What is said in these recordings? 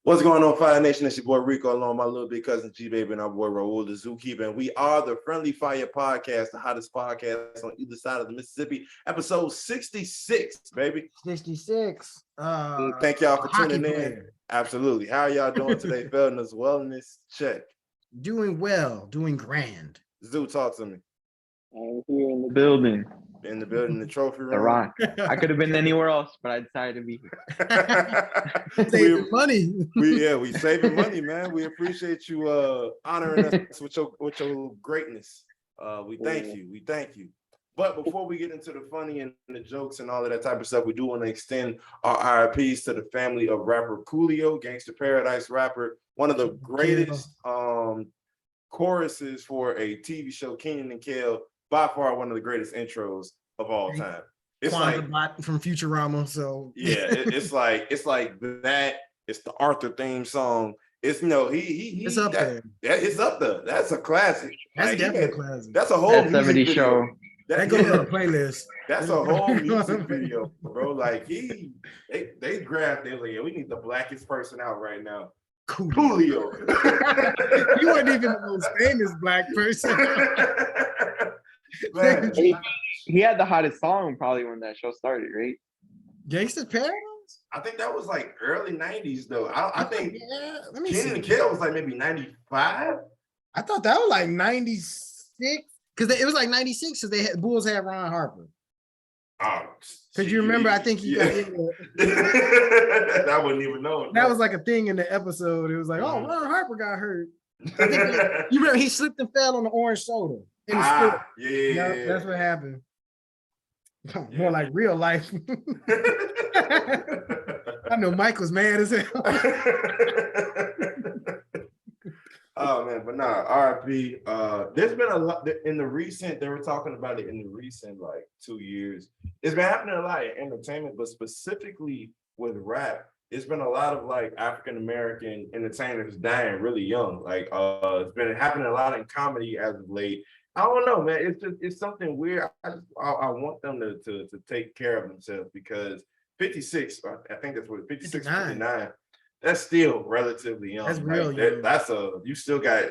What's going on, Fire Nation? It's your boy Rico, along with my little big cousin G-Baby and our boy Raul the Zookeeper. And we are the Friendly Fire Podcast, the hottest podcast on either side of the Mississippi. Episode 66, baby. 66. Thank y'all for tuning in. Player. Absolutely. How are y'all doing today? Wellness, wellness check. Doing well, doing grand. Zoo, talk to me. I'm here in the building. In the building, the trophy room. The Rock. I could have been anywhere else, but I decided to be here. Saving money. we saving money, man. We appreciate you honoring us with your greatness. We thank you. But before we get into the funny and the jokes and all of that type of stuff, we do want to extend our RIPs to the family of rapper Coolio, Gangsta Paradise rapper, one of the greatest choruses for a TV show, Kenan and Kel. By far one of the greatest intros of all time. It's Kwanzaa like bot from Futurama. So yeah, it's like that. It's the Arthur theme song. It's it's up there. It's up there. That's a classic. That's definitely a classic. That's a whole that 70 show. That goes on the playlist. That's a whole music video, bro. Like they grabbed. They're like, yeah, we need the blackest person out right now. Coolio. You weren't even the most famous black person. Man. He had the hottest song probably when that show started, right? Gangsta Paradise? I think that was like early 90s though. I think let me Kenan and Kel was like maybe 95. I thought that was like 96 because it was like 96 because Bulls had Ron Harper. Oh, because you remember, I think he got I wouldn't even know. That was like a thing in the episode. It was like, oh, Ron Harper got hurt. I think you remember he slipped and fell on the orange soda. Yeah. That's what happened. More like real life. I know Mike was mad as hell. Oh man, but nah, RIP. There's been a lot in the recent, they were talking about it in the recent like 2 years. It's been happening a lot in entertainment, but specifically with rap, it's been a lot of like African American entertainers dying really young. Like it's been happening a lot in comedy as of late. I don't know, man. It's something weird. I want them to take care of themselves because 56, I think that's what 56, 59. That's still relatively young. That's real young. You still got,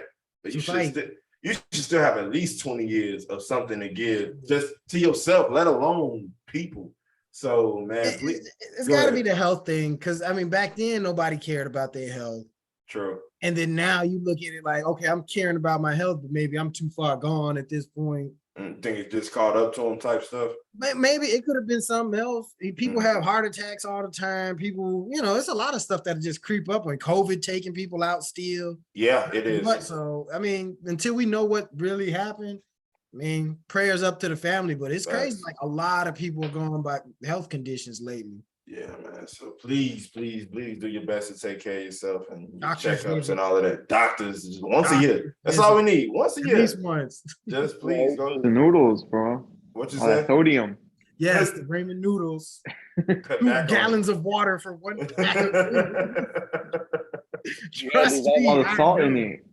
you should still have at least 20 years of something to give just to yourself, let alone people. So man, it's got to be the health thing because I mean back then nobody cared about their health. True. And then now you look at it like, okay, I'm caring about my health, but maybe I'm too far gone at this point. Think it just caught up to him type stuff. But maybe it could have been something else. People have heart attacks all the time. People, it's a lot of stuff that just creep up on COVID taking people out still. Yeah, it is. But so, I mean, until we know what really happened, I mean, prayers up to the family, but it's crazy. Like a lot of people are going by health conditions lately. Yeah, man. So please do your best to take care of yourself and checkups and all of that. Doctors, just once a year. That's all we need. Once a year. At least once. Just please go. The noodles, bro. What you say? Sodium. Yes, the ramen noodles. 2 gallons of water for one. Trust me. All the salt in it.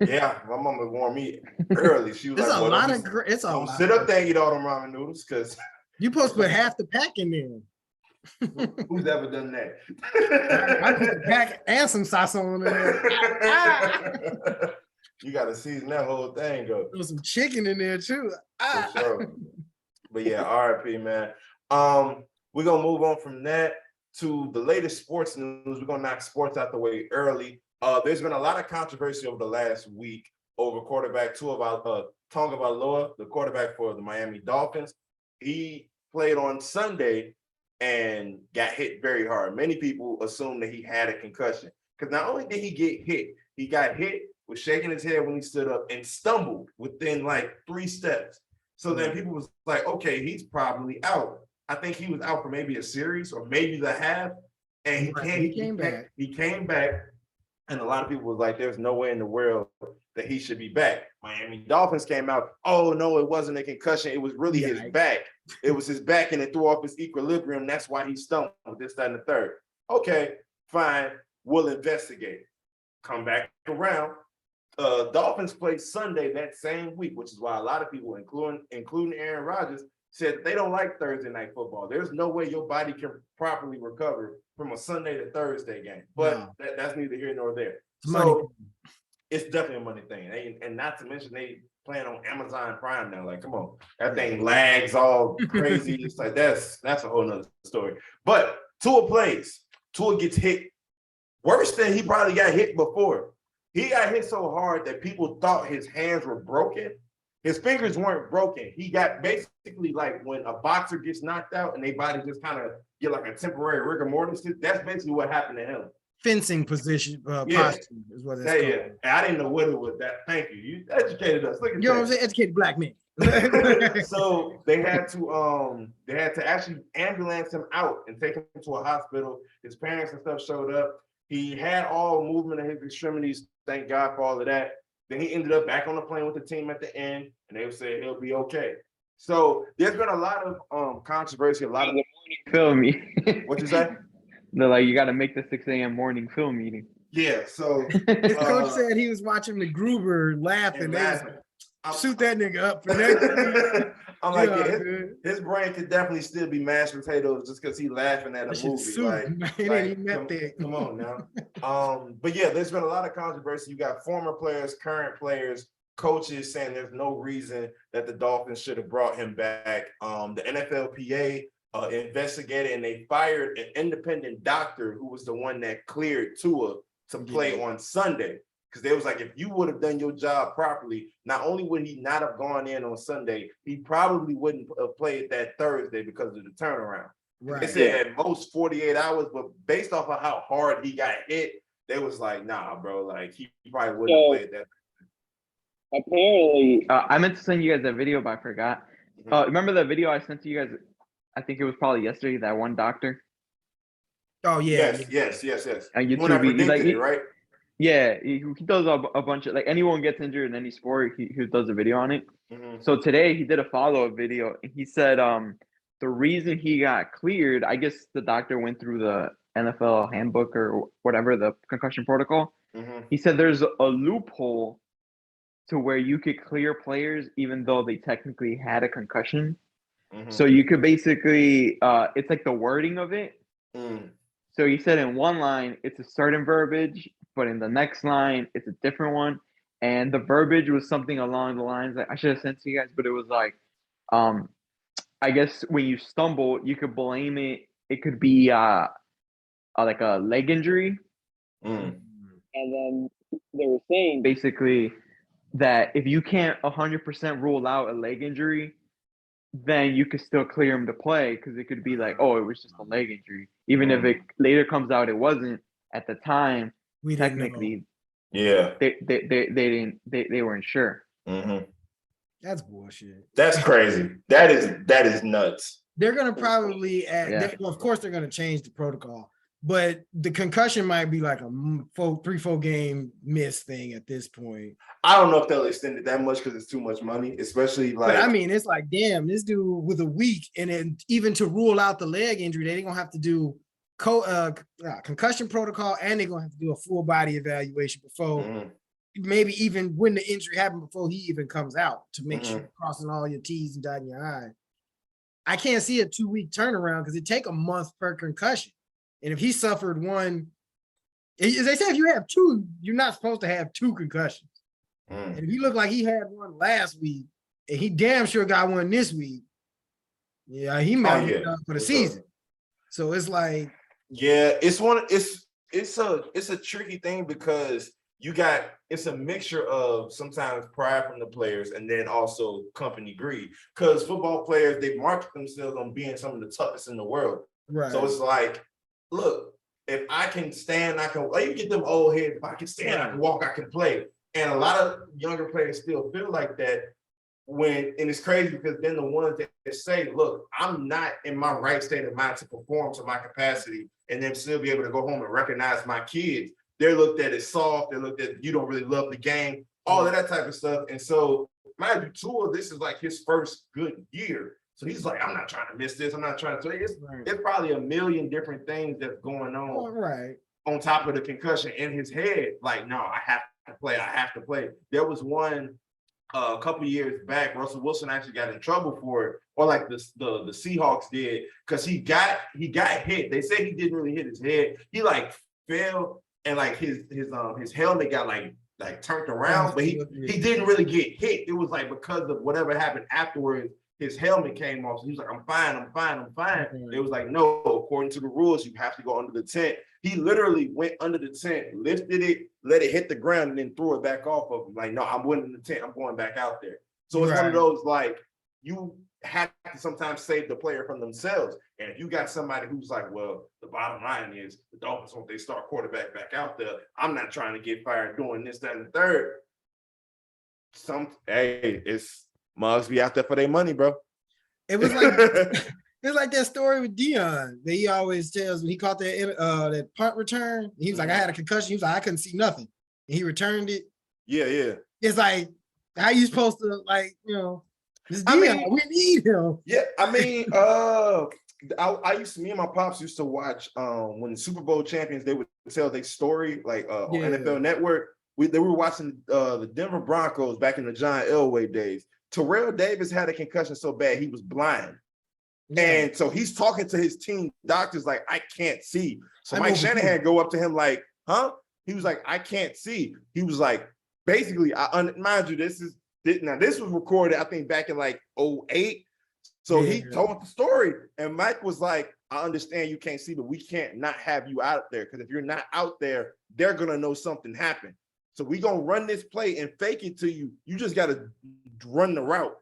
Yeah, my mama warned me early. She was it's a lot. Sit up there and eat all them ramen noodles because you supposed to put half the pack in there. Who's ever done that? I put the pack and some sauce on there. You got to season that whole thing up. There's some chicken in there too. For sure. But yeah, RIP, man. We're gonna move on from that to the latest sports news. We're gonna knock sports out the way early. There's been a lot of controversy over the last week over quarterback Tonga Valoa, the quarterback for the Miami Dolphins. He played on Sunday and got hit very hard. Many people assume that he had a concussion because not only did he get hit, he got hit, was shaking his head when he stood up and stumbled within like 3 steps. So then people was like, okay, he's probably out. I think he was out for maybe a series or maybe the half. And he came back. He came back. And a lot of people was like, there's no way in the world that he should be back. Miami Dolphins came out, oh no, it wasn't a concussion. It was really his back. It was his back and it threw off his equilibrium. That's why he stumbled, this, that, and the third. Okay, fine, we'll investigate. Come back around. Dolphins play Sunday that same week, which is why a lot of people, including Aaron Rodgers, said they don't like Thursday night football. There's no way your body can properly recover from a Sunday to Thursday game. But No. that's neither here nor there. It's money. So it's definitely a money thing. And not to mention they playing on Amazon Prime now. Like, come on, that thing lags all crazy. It's like that's a whole nother story. But Tua plays. Tua gets hit worse than he probably got hit before. He got hit so hard that people thought his hands were broken. His fingers weren't broken. He got basically like when a boxer gets knocked out and their body just kind of get like a temporary rigor mortis. That's basically what happened to him. Fencing position, posture is what it's called. Yeah, I didn't know what it was. That. Thank you. You educated us. Look at You know what I'm saying? Educated black men. So they had to actually ambulance him out and take him to a hospital. His parents and stuff showed up. He had all movement of his extremities. Thank God for all of that. Then he ended up back on the plane with the team at the end, and they said he'll be okay. So there's been a lot of controversy, a lot of film me. What you say? They're like, you got to make the 6 a.m. morning film meeting. Yeah. So His coach said he was watching McGruber laughing. Shoot that nigga up for next. I'm like, his brain could definitely still be mashed potatoes just because he's laughing at a movie. Come on now. But yeah, there's been a lot of controversy. You got former players, current players, coaches saying there's no reason that the Dolphins should have brought him back. The NFLPA investigated and they fired an independent doctor who was the one that cleared Tua to play on Sunday. Because they was like, if you would have done your job properly, not only would he not have gone in on Sunday, he probably wouldn't have played that Thursday because of the turnaround. Right. They said at most 48 hours, but based off of how hard he got hit, they was like, nah, bro, like he probably wouldn't have played that. Apparently, I meant to send you guys that video, but I forgot. Remember the video I sent to you guys? I think it was probably yesterday, that one doctor. Oh, yeah. Yes. And YouTube, he predicted it, right? Yeah, he does a bunch of, like, anyone gets injured in any sport, he does a video on it. So today he did a follow-up video and he said the reason he got cleared, I guess the doctor went through the NFL handbook or whatever, the concussion protocol. He said there's a loophole to where you could clear players even though they technically had a concussion. So you could basically, it's like the wording of it. So he said in one line, it's a certain verbiage, but in the next line, it's a different one. And the verbiage was something along the lines that I should have sent to you guys, but it was like, I guess when you stumble, you could blame it. It could be like a leg injury. And then they were saying basically that if you can't 100% rule out a leg injury, then you could still clear him to play because it could be like, oh, it was just a leg injury. Even if it later comes out it wasn't, at the time, technically, they weren't sure. That's bullshit. That's crazy. That is nuts. They're gonna probably add. Well, of course, they're gonna change the protocol, but the concussion might be like a 3-4 game miss thing at this point. I don't know if they'll extend it that much because it's too much money, especially like. But I mean, it's like, damn, this dude with a week, and then even to rule out the leg injury, they're gonna have to do concussion protocol, and they're gonna have to do a full body evaluation before maybe even when the injury happened before he even comes out to make sure you're crossing all your T's and dotting your I's. I can't see a 2-week turnaround because it take a month per concussion, and if he suffered one, as they say, if you have two, you're not supposed to have 2 concussions. And if he looked like he had one last week, and he damn sure got one this week, he might be done for the season. So it's like, it's a tricky thing because it's a mixture of sometimes pride from the players and then also company greed. Because football players, they market themselves on being some of the toughest in the world. Right. So it's like, look, if I can stand, I can. Like, you get them old heads. If I can stand, I can walk, I can play. And a lot of younger players still feel like that and it's crazy because then the ones that say, look, I'm not in my right state of mind to perform to my capacity and then still be able to go home and recognize my kids. They're looked at as soft. They're looked at, you don't really love the game, all of that type of stuff. And so, mind you, Tua, this is like his first good year. So he's like, I'm not trying to miss this. I'm not trying to. It's probably a million different things that's going on on top of the concussion in his head. Like, no, I have to play. I have to play. There was one, a couple years back, Russell Wilson actually got in trouble for it, or like the Seahawks did, because he got hit. They say he didn't really hit his head. He like fell and like his helmet got like turned around, but he didn't really get hit. It was like because of whatever happened afterwards, his helmet came off. So he was like, I'm fine. It was like, no, according to the rules, you have to go under the tent. He literally went under the tent, lifted it, let it hit the ground, and then threw it back off of him. Like, no, I'm winning the tent. I'm going back out there. So it's one of those, like, you have to sometimes save the player from themselves. And if you got somebody who's like, well, the bottom line is the Dolphins, when they start quarterback back out there, I'm not trying to get fired doing this, that, and the third. It's mugs be out there for their money, bro. It was like that story with Dion that he always tells when he caught that punt return. He was like, I had a concussion. He was like, I couldn't see nothing. And he returned it. Yeah. It's like, how you supposed to, like, this Dion, we need him. Yeah, me and my pops used to watch when the Super Bowl champions, they would tell their story like on NFL Network. They were watching the Denver Broncos back in the John Elway days. Terrell Davis had a concussion so bad he was blind. Yeah. And so he's talking to his team doctors like, I can't see. So Mike Shanahan go up to him like, huh? He was like, I can't see. He was like, basically, mind you, this was recorded, I think, back in like 2008. So he told the story. And Mike was like, I understand you can't see, but we can't not have you out there. Because if you're not out there, they're going to know something happened. So we going to run this play and fake it to you. You just got to run the route.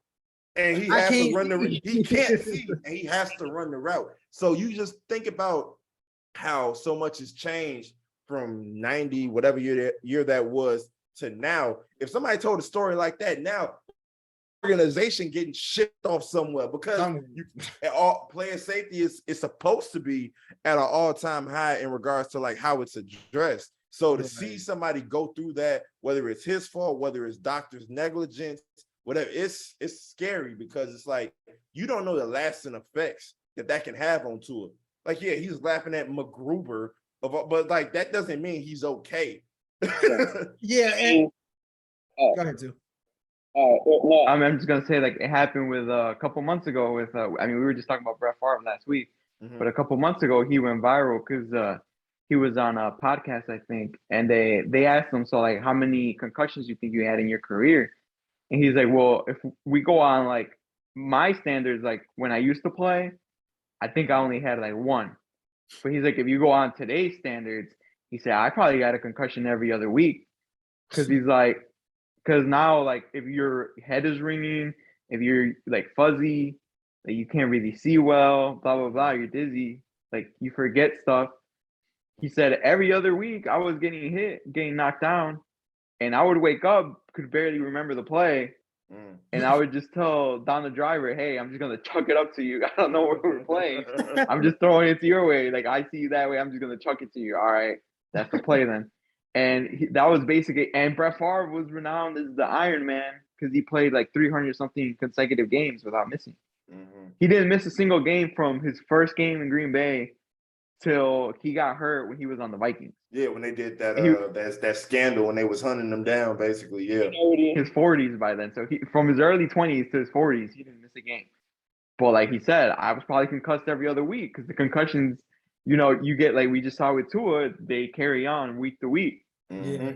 And he has to run he can't see, and he has to run the route. So you just think about how so much has changed from 90, whatever year that was, to now. If somebody told a story like that now, organization getting shipped off somewhere, because all player safety is supposed to be at an all-time high in regards to like how it's addressed. So to see somebody go through that, whether it's his fault, whether it's doctor's negligence, whatever, it's scary, because it's like you don't know the lasting effects that can have on Tua. Like, yeah, he's laughing at McGruber, but like that doesn't mean he's okay. Yeah, and go ahead, too. No, I'm just gonna say, like, it happened with a couple months ago with we were just talking about Brett Favre last week, but a couple months ago he went viral because he was on a podcast, I think, and they asked him, so like, how many concussions you think you had in your career? And he's like, well, if we go on like my standards, like when I used to play, I think I only had like one. But he's like, if you go on today's standards, he said, I probably got a concussion every other week. Because he's like, because now, like, if your head is ringing, if you're like fuzzy, like you can't really see well, blah, blah, blah, you're dizzy, like you forget stuff. He said every other week I was getting hit, getting knocked down, and I would wake up, could barely remember the play. And I would just tell Don the driver, hey, I'm just going to chuck it up to you. I don't know where we're playing. I'm just throwing it to your way. Like, I see you that way. I'm just going to chuck it to you. All right. That's the play then. And that was basically, and Brett Favre was renowned as the Iron Man because he played like 300 something consecutive games without missing. He didn't miss a single game from his first game in Green Bay till he got hurt when he was on the Vikings. Yeah, when they did that that scandal when they was hunting them down, basically. Yeah, his 40s by then. So he, from his early 20s to his 40s, he didn't miss a game. But like he said, I was probably concussed every other week because the concussions, you get, like we just saw with Tua, they carry on week to week. Yeah,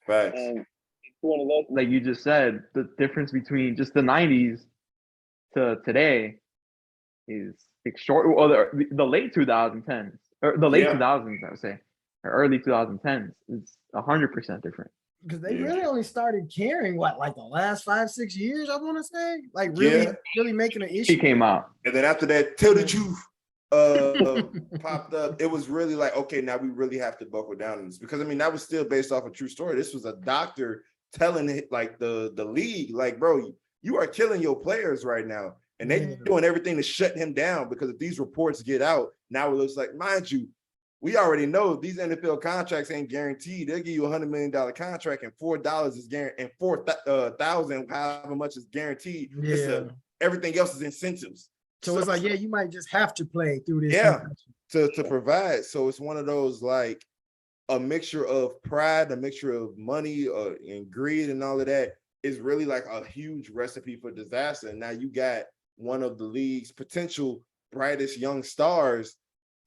facts. And it's one of those, like you just said, the difference between just the 90s to today is extraordinary. Well, the late 2010s or the late 2000s, I would say, or early 2010s is 100% different. Because they really only started caring like the last 5-6 years, I want to say, like really making an issue. He came out, and then after that, Tell the Truth popped up. It was really like, okay, now we really have to buckle down on this, because that was still based off a true story. This was a doctor telling it, like the league, like, bro, you are killing your players right now. And they're doing everything to shut him down, because if these reports get out, now it looks like, mind you, we already know these NFL contracts ain't guaranteed. They'll give you $100 million contract and $4 is guaranteed, and 4,000, however much is guaranteed. Yeah. Everything else is incentives. So it's like, you might just have to play through this. Yeah, to provide. So it's one of those, like, a mixture of pride, a mixture of money and greed and all of that. is really like a huge recipe for disaster. And now you got one of the league's potential brightest young stars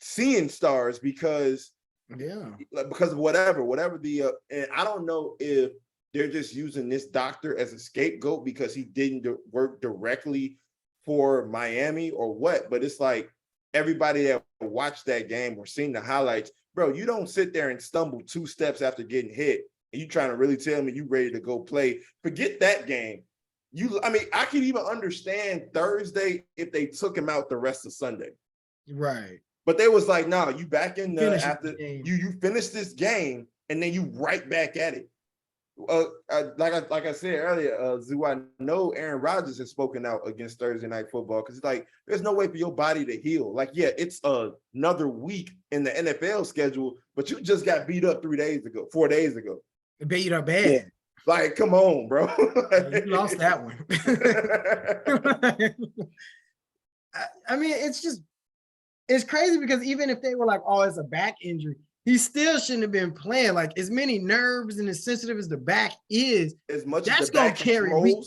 seeing stars because of whatever the and I don't know if they're just using this doctor as a scapegoat because he didn't work directly for Miami or what, but it's like everybody that watched that game or seen the highlights, bro, you don't sit there and stumble 2 steps after getting hit and you trying to really tell me you ready to go play. Forget that game. I could even understand Thursday if they took him out the rest of Sunday. Right. But they was like, no, you back in the after you finish this game and then you right back at it. Like I said earlier, Zoo, I know Aaron Rodgers has spoken out against Thursday night football because it's like there's no way for your body to heal. Like, yeah, it's another week in the NFL schedule, but you just got beat up 4 days ago. Beat up bad. Yeah. Like, come on, bro. You lost that one. I mean, it's crazy because even if they were like, oh, it's a back injury, he still shouldn't have been playing. Like, as many nerves and as sensitive as the back is, as much that's as the gonna back carry week.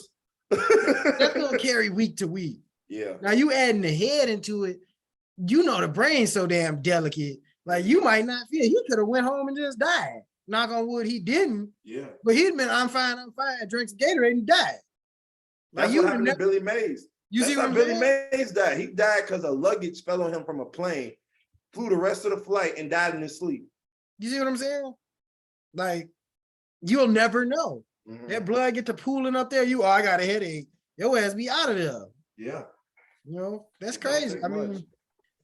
That's gonna carry week to week. Yeah. Now you adding the head into it. You know the brain's so damn delicate. Like, you might not feel. He could have went home and just died. Knock on wood, he didn't. Yeah. But he'd been, I'm fine, drinks Gatorade and died. Like, that's what happened to Billy Mays. That's how Billy Mays died. He died because a luggage fell on him from a plane, flew the rest of the flight, and died in his sleep. You see what I'm saying? Like, you'll never know. Mm-hmm. That blood get to pooling up there. I got a headache. Your ass be out of there. Yeah. You know, that's crazy. I mean,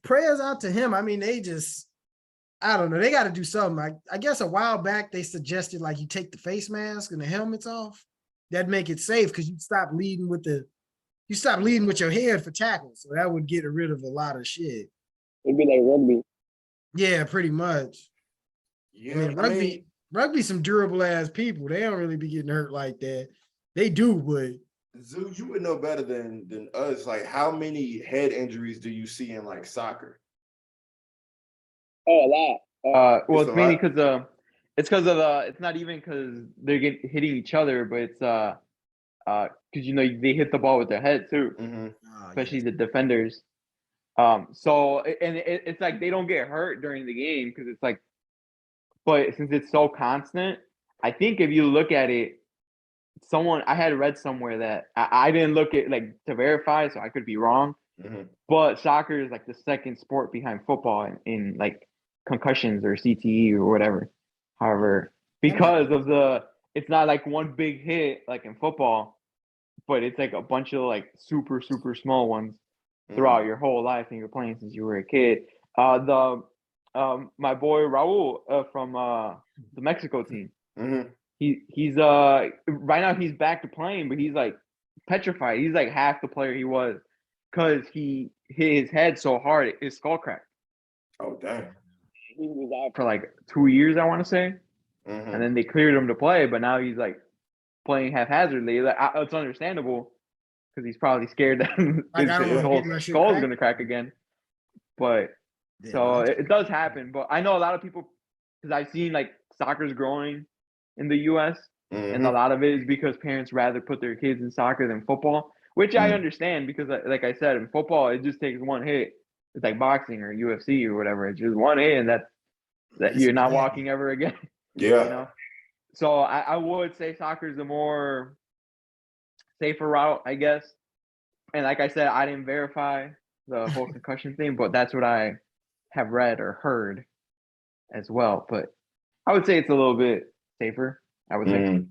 prayers out to him. I mean, I don't know. They got to do something. I guess a while back they suggested like you take the face mask and the helmets off. That'd make it safe because you stop leading with your head for tackles. So that would get rid of a lot of shit. It'd be like rugby. Yeah, pretty much. Yeah, I mean, rugby some durable ass people. They don't really be getting hurt like that. They do, but Zoo, you would know better than us. Like, how many head injuries do you see in like soccer? Oh, a lot. Well, it's mainly because it's not even because they're hitting each other, but it's because they hit the ball with their head too, especially the defenders. So it's like they don't get hurt during the game because it's like, but since it's so constant, I think if you look at it, I had read somewhere that I didn't look at like to verify, so I could be wrong. But soccer is like the second sport behind football in like concussions or CTE or whatever. However, because of it's not like one big hit like in football, but it's like a bunch of like super, super small ones throughout your whole life and you're playing since you were a kid. My boy Raul from the Mexico team, he's right now he's back to playing, but he's like petrified. He's like half the player he was because he hit his head so hard his skull cracked. Oh damn. He was out for like 2 years, I want to say, and then they cleared him to play. But now he's like playing haphazardly. Like, it's understandable because he's probably scared that his whole skull is gonna crack again. But it does happen. But I know a lot of people because I've seen like soccer's growing in the U.S. and a lot of it is because parents rather put their kids in soccer than football, which I understand because, like I said, in football it just takes one hit. It's like boxing or UFC or whatever. It's just one hit and that you're not walking ever again. Yeah. You know? So I would say soccer is the more safer route, I guess. And like I said, I didn't verify the whole concussion thing, but that's what I have read or heard as well. But I would say it's a little bit safer, I would say.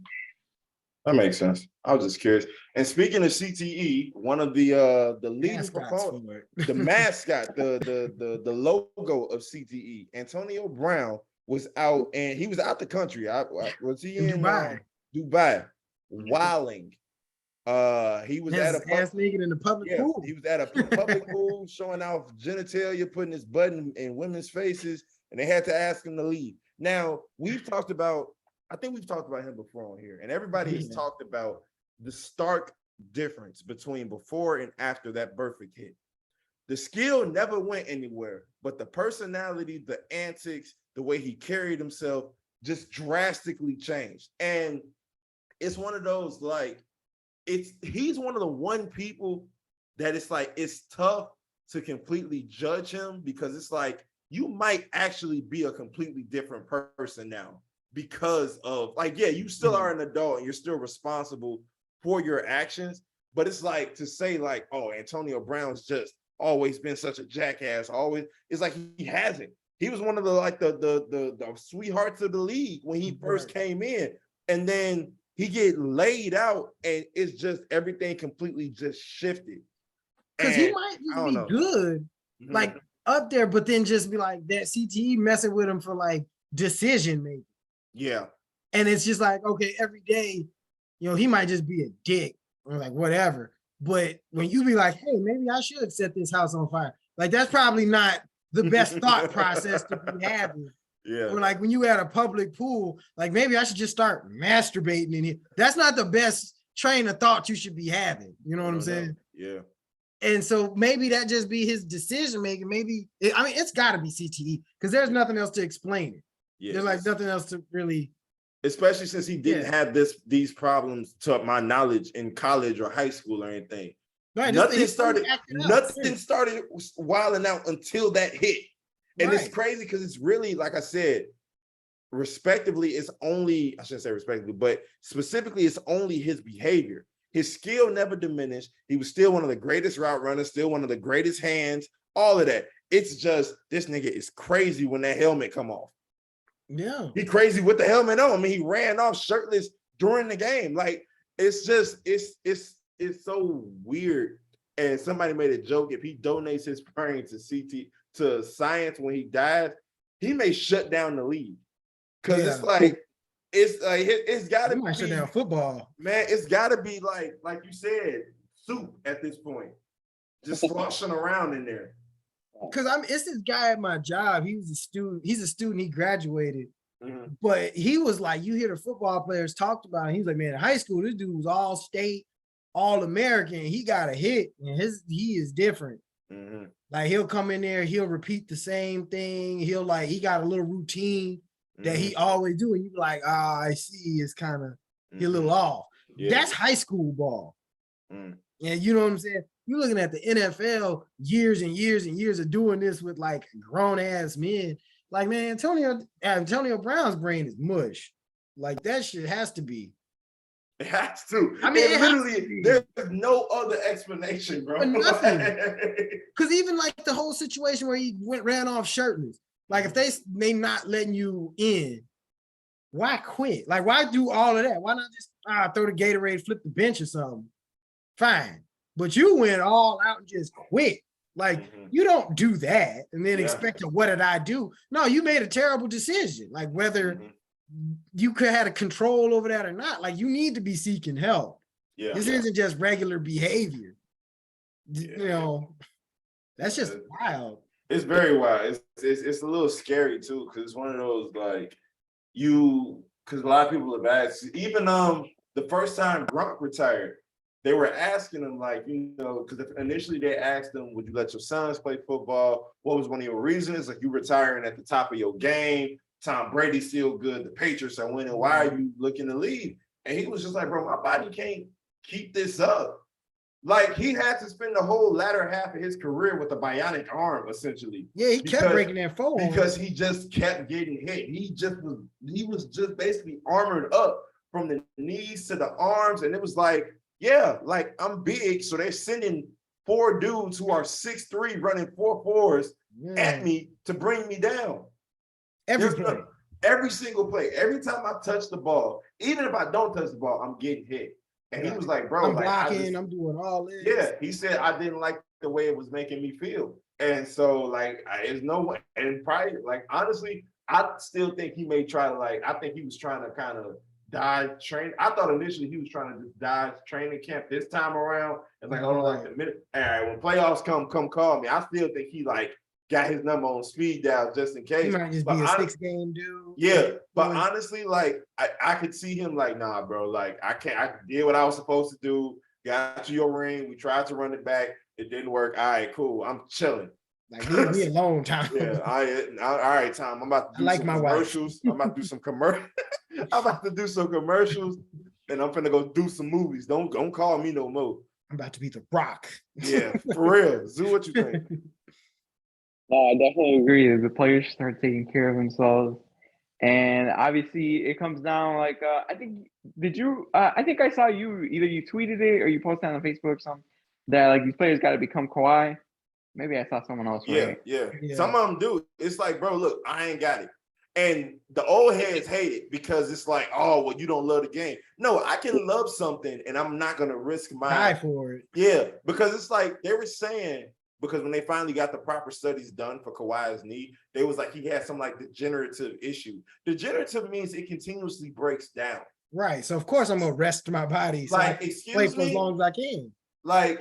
That makes sense. I was just curious. And speaking of CTE, one of the leading proponents, the mascot, the logo of CTE, Antonio Brown was out, and he was out the country. Was he in Dubai, wilding. He was at a ass naked in the public pool. He was at a public pool showing off genitalia, putting his butt in women's faces, and they had to ask him to leave. Now I think we've talked about him before on here, and everybody has talked about the stark difference between before and after that perfect hit. The skill never went anywhere, but the personality, the antics, the way he carried himself just drastically changed. And it's one of those like, he's one of the one people that it's like it's tough to completely judge him, because it's like you might actually be a completely different person now because of, like, yeah, you still are an adult and you're still responsible for your actions, but it's like to say like, oh, Antonio Brown's just always been such a jackass, always, it's like he hasn't. He was one of the sweethearts of the league when he first came in, and then he get laid out and it's just everything completely just shifted. Because he might just be good, like up there, but then just be like that CTE messing with him for like decision making. Yeah. And it's just like, okay, every day, you know, he might just be a dick or like whatever. But when you be like, hey, maybe I should set this house on fire, like that's probably not the best thought process to be having. Yeah. Or like when you at a public pool, like maybe I should just start masturbating in here. That's not the best train of thought you should be having. You know what I'm saying? Yeah. And so maybe that just be his decision making. Maybe I mean it's got to be CTE because there's nothing else to explain it. Yeah. There's like nothing else to really. Especially since he didn't have these problems, to my knowledge, in college or high school or anything. Right, nothing started wilding out until that hit. And it's crazy because it's really, like I said, respectively, it's only, I shouldn't say respectively, but specifically, it's only his behavior. His skill never diminished. He was still one of the greatest route runners, still one of the greatest hands, all of that. It's just, this nigga is crazy when that helmet come off. Yeah. He crazy with the helmet on. I mean, he ran off shirtless during the game. Like, it's just, it's so weird. And somebody made a joke, if he donates his brain to science when he dies, he may shut down the league. Cause it's gotta be shut down football. Man, it's gotta be like you said, soup at this point. Just sloshing around in there. Cause it's this guy at my job. He was a student. He's a student. He graduated, but he was like, you hear the football players talked about it. He was like, man, in high school, this dude was all state, all American. He got a hit, and he is different. Like he'll come in there, he'll repeat the same thing. He got a little routine that he always do, and you be like, I see, it's kind of he a little off. Yeah. That's high school ball, and you know what I'm saying. You're looking at the NFL, years and years and years of doing this with like grown ass men. Like, man, Antonio Brown's brain is mush. Like that shit has to be. It has to. I mean, literally, there's no other explanation, bro. Nothing. Because even like the whole situation where he ran off shirtless. Like if they not letting you in, why quit? Like why do all of that? Why not just throw the Gatorade, flip the bench or something? Fine. But you went all out and just quit. Like you don't do that and then expect to, what did I do? No, you made a terrible decision. Like whether you could have a control over that or not. Like you need to be seeking help. Yeah. This isn't just regular behavior. You know, that's just wild. It's very wild. It's a little scary too, because it's one of those like because a lot of people have asked, even the first time Gronk retired, they were asking him, like, you know, because initially they asked him, would you let your sons play football? What was one of your reasons? Like, you retiring at the top of your game. Tom Brady's still good. The Patriots are winning. Why are you looking to leave? And he was just like, bro, my body can't keep this up. Like, he had to spend the whole latter half of his career with a bionic arm, essentially. Yeah, he kept breaking that fall. Because he just kept getting hit. He was just basically armored up from the knees to the arms. And it was like, yeah, like I'm big, so they're sending 4 dudes who are 6'3", running 4.4s at me to bring me down. Every single play, every time I touch the ball, even if I don't touch the ball, I'm getting hit. And he was like, bro, I'm blocking, I'm doing all this. Yeah, he said I didn't like the way it was making me feel. And so like, there's no way. And probably like, honestly, I still think he may try to I think he was trying to kind of dodge train. I thought initially he was trying to just dodge training camp this time around. And like, hold on, like a minute. All right, when playoffs come call me. I still think he got his number on speed dial just in case. He might just be a 6-game dude. Yeah, but honestly, like I could see him like, nah, bro, like I did what I was supposed to do. Got you your ring. We tried to run it back. It didn't work. All right, cool. I'm chilling. Like leave me alone, Tom. Yeah, all right, Tom. I'm about to do some commercials. I'm about to do some commercials. I'm about to do some commercials. and I'm finna go do some movies. Don't call me no more. I'm about to be The Rock. Yeah, for real. Zoo, what you think? No, I definitely agree. agree. The players should start taking care of themselves. And obviously, it comes down like I think I think I saw you either you tweeted it or you posted on Facebook or something that like these players got to become Kawhi. Maybe I saw someone else. Yeah, Right? yeah. Yeah. Some of them do. It's like, bro, look, I ain't got it. And the old heads hate it because it's like, oh, well, you don't love the game. No, I can love something and I'm not gonna risk Die my for it. yeah, because it's like they were saying, because when they finally got the proper studies done for Kawhi's knee, they was like he had some like degenerative issue. Degenerative means it continuously breaks down. Right. So of course I'm gonna rest my body. So I Like, can play excuse for as me, long as I can. like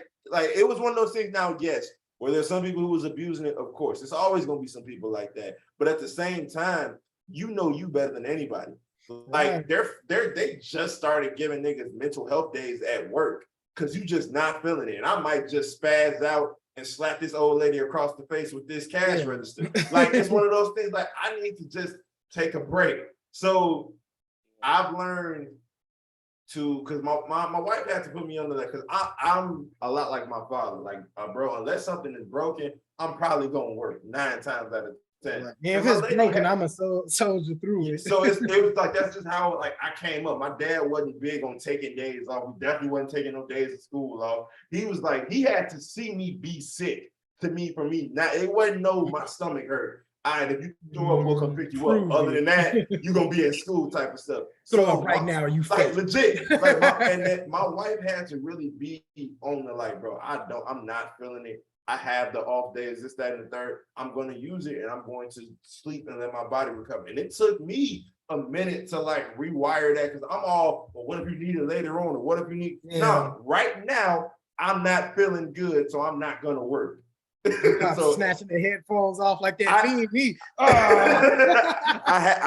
it was one of those things. Now, yes, where there's some people who was abusing it, of course, it's always gonna be some people like that. But at the same time, you know you better than anybody. Like they just started giving niggas mental health days at work because you just not feeling it. And I might just spaz out and slap this old lady across the face with this cash register. Like it's one of those things. Like I need to just take a break. So I've learned to, because my wife had to put me under that because I'm a lot like my father. Like, bro, unless something is broken, I'm probably gonna work 9 times out of 10. Right. Yeah, if it's broken, I'm a soldier through it. So it was like that's just how like I came up. My dad wasn't big on taking days off. We definitely wasn't taking no days of school off. He was like, he had to see me be sick for me. Now it wasn't no my stomach hurt. All right, if you throw up, we'll come pick you up. Other than that, you're gonna be at school type of stuff. Throw up right now, you like fake. legit. Like my wife had to really be on the like, bro, I'm not feeling it. I have the off days, this, that, and the third. I'm going to use it and I'm going to sleep and let my body recover. And it took me a minute to like rewire that because I'm all, well, what if you need it later on? Or what if you need? Yeah. No, right now, I'm not feeling good, so I'm not going to work. So snatching the headphones off like that. I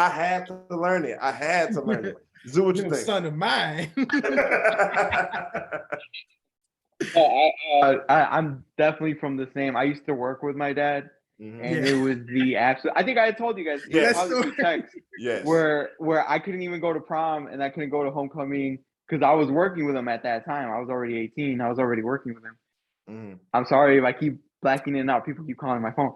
had to learn it. I had to learn it. Zoo, what you think? Son of mine. I'm definitely from the same. I used to work with my dad, and it was the absolute. I think I told you guys. Text, yes. Where I couldn't even go to prom and I couldn't go to homecoming because I was working with him at that time. I was already 18. I was already working with him. I'm sorry if I keep blacking in and out. People keep calling my phone,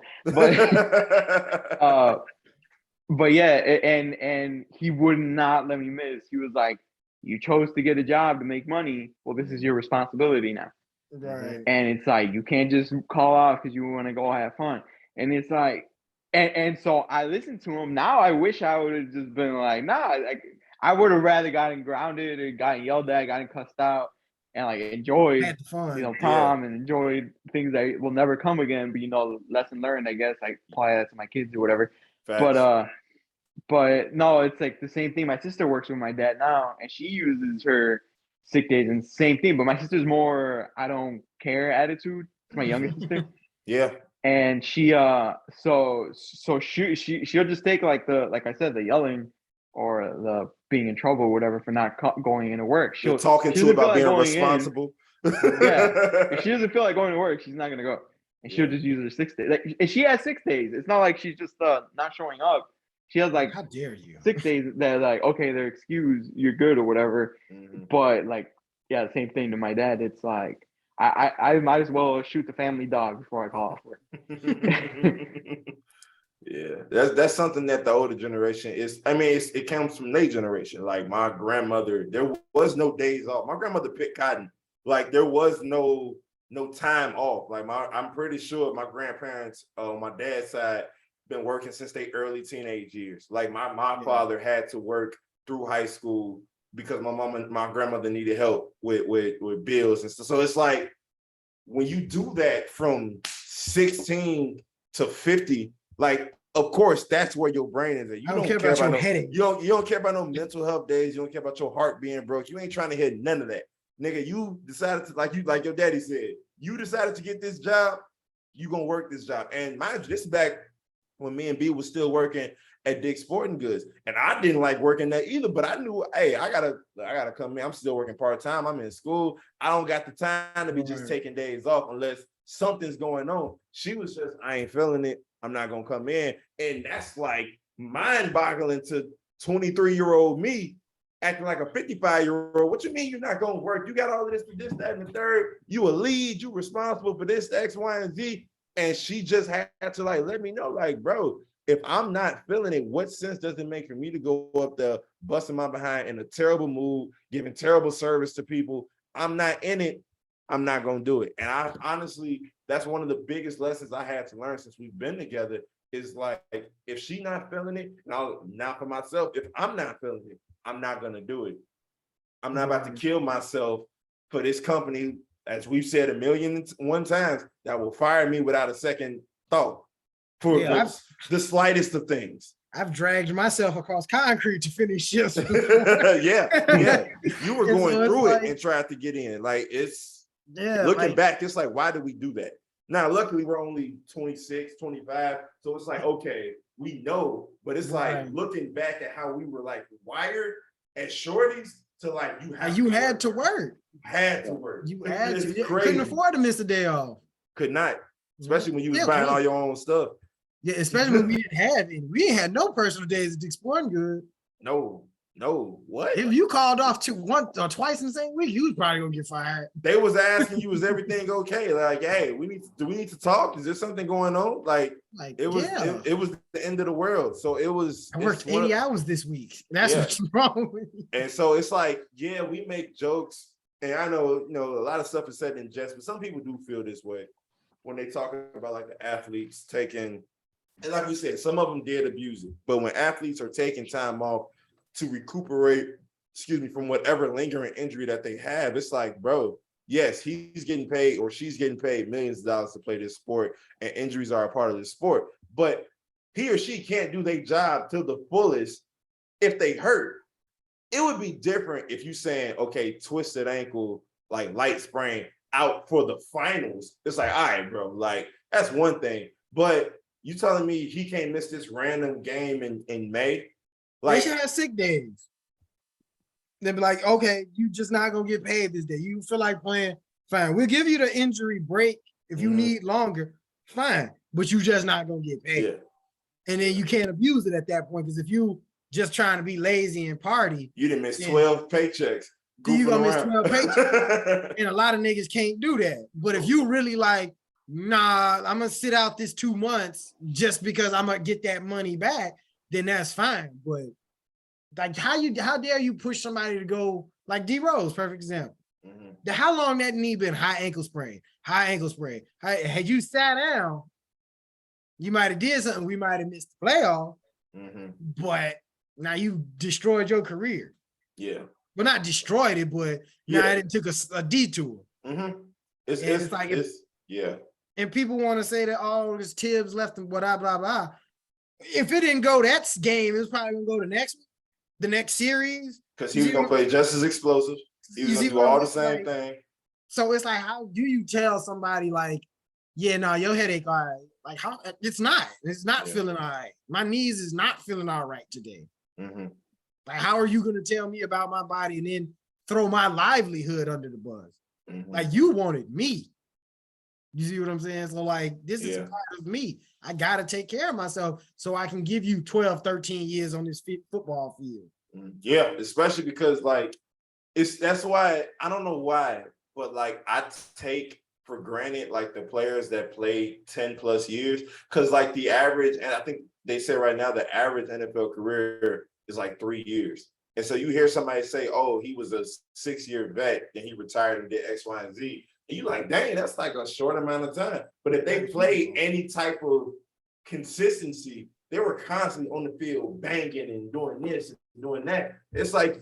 but yeah, and he would not let me miss. He was like, "You chose to get a job to make money. Well, this is your responsibility now." Right. And it's like you can't just call off because you want to go have fun. And it's like, and so I listened to him. Now I wish I would have just been like, nah. Like I would have rather gotten grounded or gotten yelled at, gotten cussed out, and like enjoyed, Had fun. prom and enjoyed things that will never come again. But lesson learned, I guess. I apply that to my kids or whatever. Facts. But no, it's like the same thing. My sister works with my dad now, and she uses her sick days and same thing. But my sister's more I don't care attitude. It's my younger sister. Yeah. And she so she'll just take like I said, the yelling or the being in trouble or whatever for not going into work. She'll talking to about being responsible. If she doesn't feel like going to work, she's not gonna go. And she'll just use her 6 days. Like, and she has 6 days. It's not like she's just not showing up. She has like how dare you 6 days that like, okay, they're excused, you're good or whatever. But like, yeah, same thing to my dad. It's like I might as well shoot the family dog before I call off work. Yeah, that's something that the older generation is. I mean, it comes from their generation. Like my grandmother, there was no days off. My grandmother picked cotton. Like there was no time off. Like I'm pretty sure my grandparents on my dad's side been working since they early teenage years. Like my father had to work through high school because my mom and my grandmother needed help with bills and stuff. So it's like when you do that from 16 to 50, like of course that's where your brain is at. You don't care about your headache. You don't care about no mental health days. You don't care about your heart being broke. You ain't trying to hit none of that. Nigga, you decided to like your daddy said, you decided to get this job, you gonna work this job. And mind you, this is back when me and B was still working at Dick's Sporting Goods. And I didn't like working there either, but I knew, hey, I gotta come in. I'm still working part-time. I'm in school. I don't got the time to be just taking days off unless something's going on. She was just, I ain't feeling it. I'm not gonna come in. And that's like mind-boggling to 23-year-old me. acting like a 55-year-old. What you mean you're not gonna work? You got all of this, that, and the third. You a lead, you responsible for this, X, Y, and Z. And she just had to like let me know, like, bro, if I'm not feeling it, what sense does it make for me to go up there, busting my behind in a terrible mood, giving terrible service to people? I'm not in it. I'm not gonna do it. And I honestly, that's one of the biggest lessons I had to learn since we've been together. Is like, if she not feeling it, now for myself, if I'm not feeling it, I'm not gonna do it. I'm not about to kill myself for this company, as we've said 1,000,001 times, that will fire me without a second thought for the slightest of things. I've dragged myself across concrete to finish shifts. yeah. You were going through like, it and tried to get in. Like, it's looking like, back, it's like, why did we do that? Now, luckily, we're only 26, 25. So it's like, okay, we know, but it's like looking back at how we were like wired as shorties to like, you had to work. You had to work. You had to. Couldn't afford to miss a day off. Could not, especially when you was buying all your own stuff. Yeah, especially when we didn't have any. We ain't had no personal days at Dick's Sporting Goods. No, what? If you called off once or twice in the same week, you was probably gonna get fired. They was asking you, was everything okay? Like, hey, do we need to talk? Is there something going on? Like it was the end of the world. So it was. I worked 80 hours this week. That's what's wrong with me. And so it's like, yeah, we make jokes, and I know, a lot of stuff is said in jest, but some people do feel this way when they talk about like the athletes taking, and like we said, some of them did abuse it, but when athletes are taking time off to recuperate, from whatever lingering injury that they have, it's like, bro, yes, he's getting paid or she's getting paid millions of dollars to play this sport, and injuries are a part of the sport, but he or she can't do their job to the fullest if they hurt. It would be different if you saying, okay, twisted ankle, like light sprain, out for the finals. It's like, all right, bro, like that's one thing, but you telling me he can't miss this random game in May? Like, they should have sick days. They'd be like, okay, you just not gonna get paid this day. You feel like playing, fine. We'll give you the injury break if you need longer, fine. But you just not gonna get paid. Yeah. And then you can't abuse it at that point, because if you just trying to be lazy and party, you didn't miss 12 paychecks. You gonna miss 12 paychecks. And a lot of niggas can't do that. But if you really like, nah, I'm gonna sit out this 2 months just because I'm gonna get that money back, then that's fine. But like, how dare you push somebody to go, like D Rose, perfect example. How long that knee been high ankle sprain? Had you sat down, you might have did something. We might have missed the playoff. But now you destroyed your career. Yeah. Well, not destroyed it, but now it took a detour. It's like, and people want to say that, oh, this Tibbs left and blah, blah, blah. If it didn't go that game, it was probably going to go the next series. Because he was going to play just as explosive. He was going to do all the same thing. So it's like, how do you tell somebody like, yeah, no, your headache, all right. Like, how? It's not feeling all right. My knees is not feeling all right today. Like, how are you going to tell me about my body and then throw my livelihood under the bus? Like, you wanted me. You see what I'm saying? So like, this is part of me. I got to take care of myself so I can give you 12, 13 years on this football field. Yeah, especially because like, that's why, I don't know why, but like, I take for granted like the players that play 10 plus years, because like the average, and I think they say right now the average NFL career is like 3 years. And so you hear somebody say, oh, he was a 6-year vet, then he retired and did X, Y, and Z. And you're like, dang, that's like a short amount of time. But if they play any type of consistency, they were constantly on the field banging and doing this and doing that. It's like,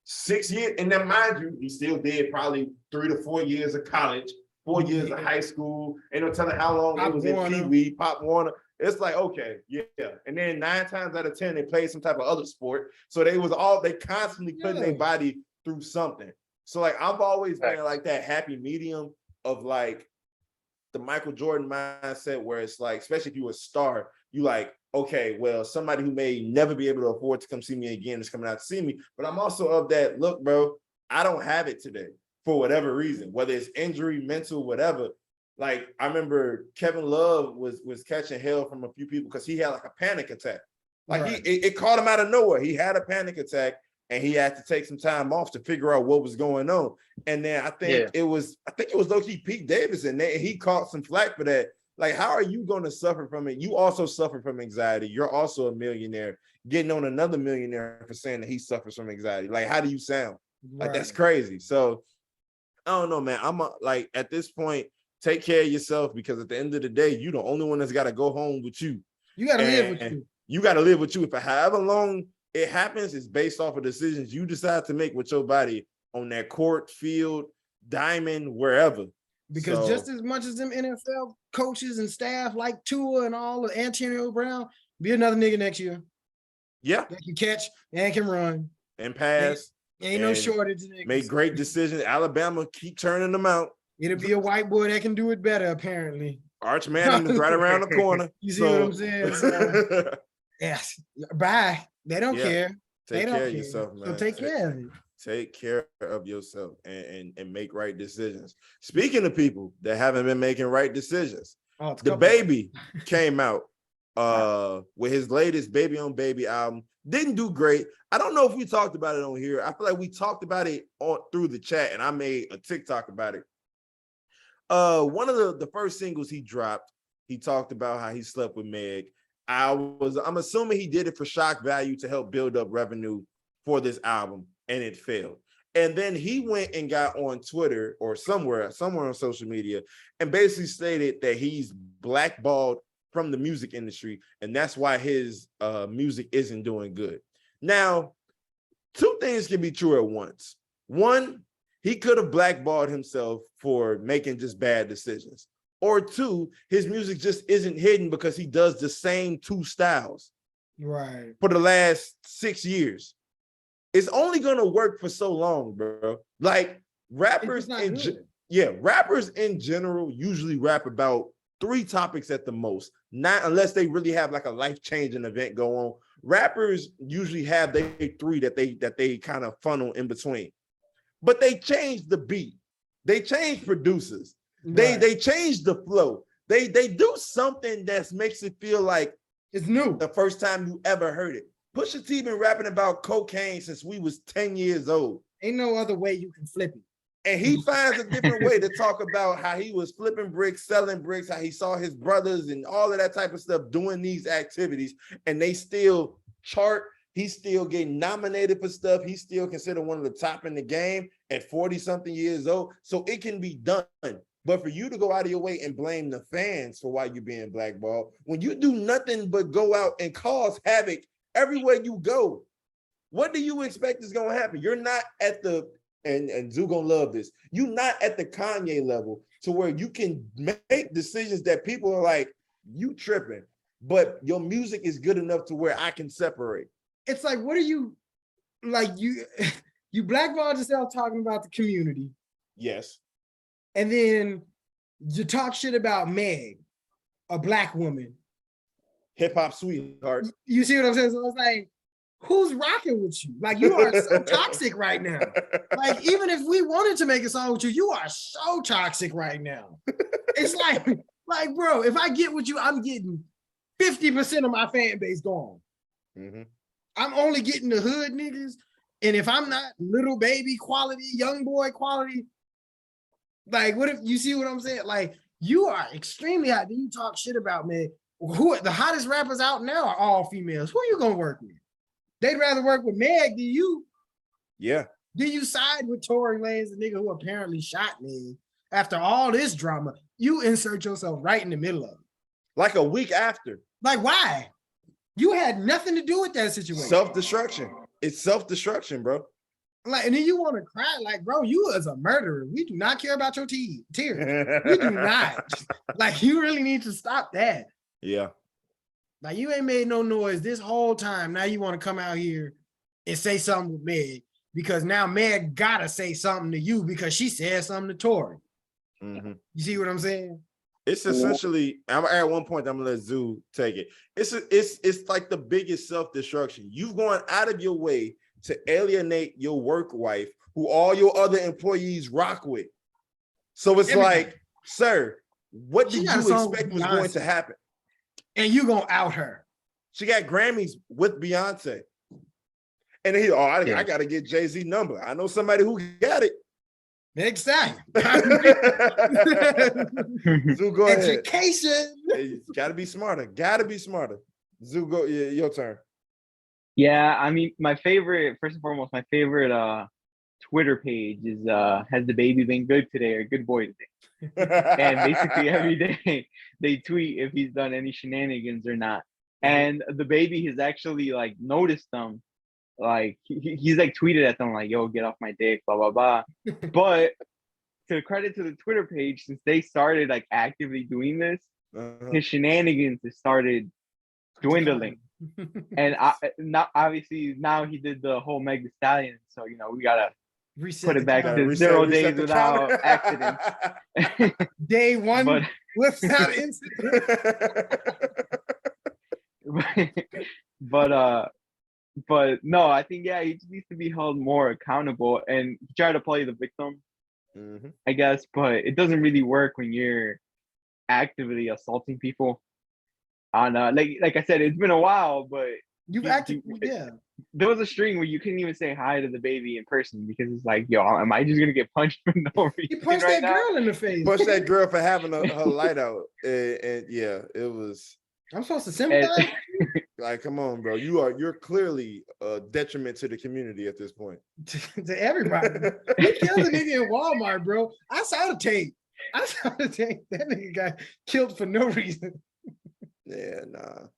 6 years. And then mind you, he still did probably 3 to 4 years of college, 4 years of high school. And no telling how long it was in Pee Wee, Pop Warner. It's like, okay, and then 9 times out of 10, they played some type of other sport. So they constantly putting their body through something. So like, I've always been like that happy medium of like the Michael Jordan mindset, where it's like, especially if you're a star, you like, okay, well, somebody who may never be able to afford to come see me again is coming out to see me. But I'm also of that, look, bro, I don't have it today for whatever reason, whether it's injury, mental, whatever. Like, I remember Kevin Love was catching hell from a few people because he had like a panic attack. Like it caught him out of nowhere. He had a panic attack and he had to take some time off to figure out what was going on. And then I think it was low-key Pete Davidson. He caught some flack for that. Like, how are you going to suffer from it? You also suffer from anxiety. You're also a millionaire, getting on another millionaire for saying that he suffers from anxiety. Like, how do you sound? Like, that's crazy. So I don't know, man. Like, at this point, take care of yourself, because at the end of the day, you're the only one that's got to go home with you. You got to live with you. You got to live with you. For however long it happens, it's based off of decisions you decide to make with your body on that court, field, diamond, wherever. Because just as much as them NFL coaches and staff like Tua and all of Antonio Brown, be another nigga next year. Yeah. That can catch and can run. And pass. Ain't no shortage. Make great decisions. Alabama keep turning them out. It'll be a white boy that can do it better, apparently. Arch Manning is right around the corner. You see what I'm saying? So, yes. Bye. They don't care. Take care of yourself, man. So take care of it. Take care of yourself and make right decisions. Speaking of people that haven't been making right decisions, DaBaby came out with his latest Baby on Baby album. Didn't do great. I don't know if we talked about it on here. I feel like we talked about it through the chat, and I made a TikTok about it. One of the first singles he dropped, he talked about how he slept with Meg. I'm assuming he did it for shock value to help build up revenue for this album, and it failed. And then he went and got on Twitter or somewhere on social media and basically stated that he's blackballed from the music industry, and that's why his music isn't doing good. Now, two things can be true at once. One, he could have blackballed himself for making just bad decisions. Or two, his music just isn't hidden because he does the same two styles for the last 6 years. It's only gonna work for so long, bro. Like, rappers in general usually rap about 3 topics at the most, not unless they really have like a life-changing event go on. Rappers usually have they 3 that they kind of funnel in between. But they change the beat. They change producers. They change the flow. They do something that makes it feel like it's new the first time you ever heard it. Pusha T been rapping about cocaine since we was 10 years old. Ain't no other way you can flip it. And he finds a different way to talk about how he was flipping bricks, selling bricks, how he saw his brothers and all of that type of stuff doing these activities, and they still chart. He's still getting nominated for stuff. He's still considered one of the top in the game at 40-something years old. So it can be done. But for you to go out of your way and blame the fans for why you're being blackballed, when you do nothing but go out and cause havoc everywhere you go, what do you expect is going to happen? You're not at the, and Zoo gonna love this, you're not at the Kanye level to where you can make decisions that people are like, you tripping, but your music is good enough to where I can separate. It's like, what are you, like, you blackballed yourself talking about the community. Yes. And then you talk shit about Meg, a black woman. Hip hop sweetheart. You see what I'm saying? So it's like, who's rocking with you? Like, you are so toxic right now. Like, even if we wanted to make a song with you, you are so toxic right now. It's like, bro, if I get with you, I'm getting 50% of my fan base gone. Mm-hmm. I'm only getting the hood niggas. And if I'm not little baby quality, young boy quality, like, what if you see what I'm saying? Like, you are extremely hot. Then you talk shit about me. Who the hottest rappers out now are all females. Who are you gonna work with? They'd rather work with Meg than you. Yeah. Then you side with Tory Lanez, the nigga who apparently shot me. After all this drama, you insert yourself right in the middle of it. Like a week after. Like, why? You had nothing to do with that situation. Self-destruction. It's self-destruction, bro. Like, and then you want to cry, like, bro, you as a murderer. We do not care about your tears. We do not. Like, you really need to stop that. Yeah. Like, you ain't made no noise this whole time. Now you want to come out here and say something with Meg because now Meg gotta say something to you because she said something to Tory. Mm-hmm. You see what I'm saying? It's essentially, at one point, I'm gonna let Zoo take it. It's like the biggest self-destruction. You've gone out of your way to alienate your work wife, who all your other employees rock with. So it's like, sir, what did you expect was going to happen? And you gonna out her. She got Grammys with Beyonce. And then I got to get Jay-Z number. I know somebody who got it. Next time. Zoo, go ahead. Education. Hey, gotta be smarter. Zoo, go. Yeah, your turn. Yeah, I mean, first and foremost, my favorite Twitter page is has DaBaby been good today or good boy today? And basically every day they tweet if he's done any shenanigans or not. And DaBaby has actually like noticed them. Like he's like tweeted at them like, yo, get off my dick, blah blah blah. But to credit to the Twitter page, since they started like actively doing this, his shenanigans has started dwindling. And now obviously now he did the whole Meg Thee Stallion, so you know we gotta put it back to 0 days without accidents. Day one but, without incident. but no, I think he just needs to be held more accountable and try to play the victim, I guess. But it doesn't really work when you're actively assaulting people. On like I said, it's been a while, but You've acted, there was a string where you couldn't even say hi to DaBaby in person because it's like, yo, am I just gonna get punched for no reason? He punched that girl in the face. Punched that girl for having her light out, and yeah, it was. I'm supposed to sympathize. Like, come on, bro. You're clearly a detriment to the community at this point. to everybody. He killed a nigga in Walmart, bro. I saw the tape. That nigga got killed for no reason. Yeah, nah.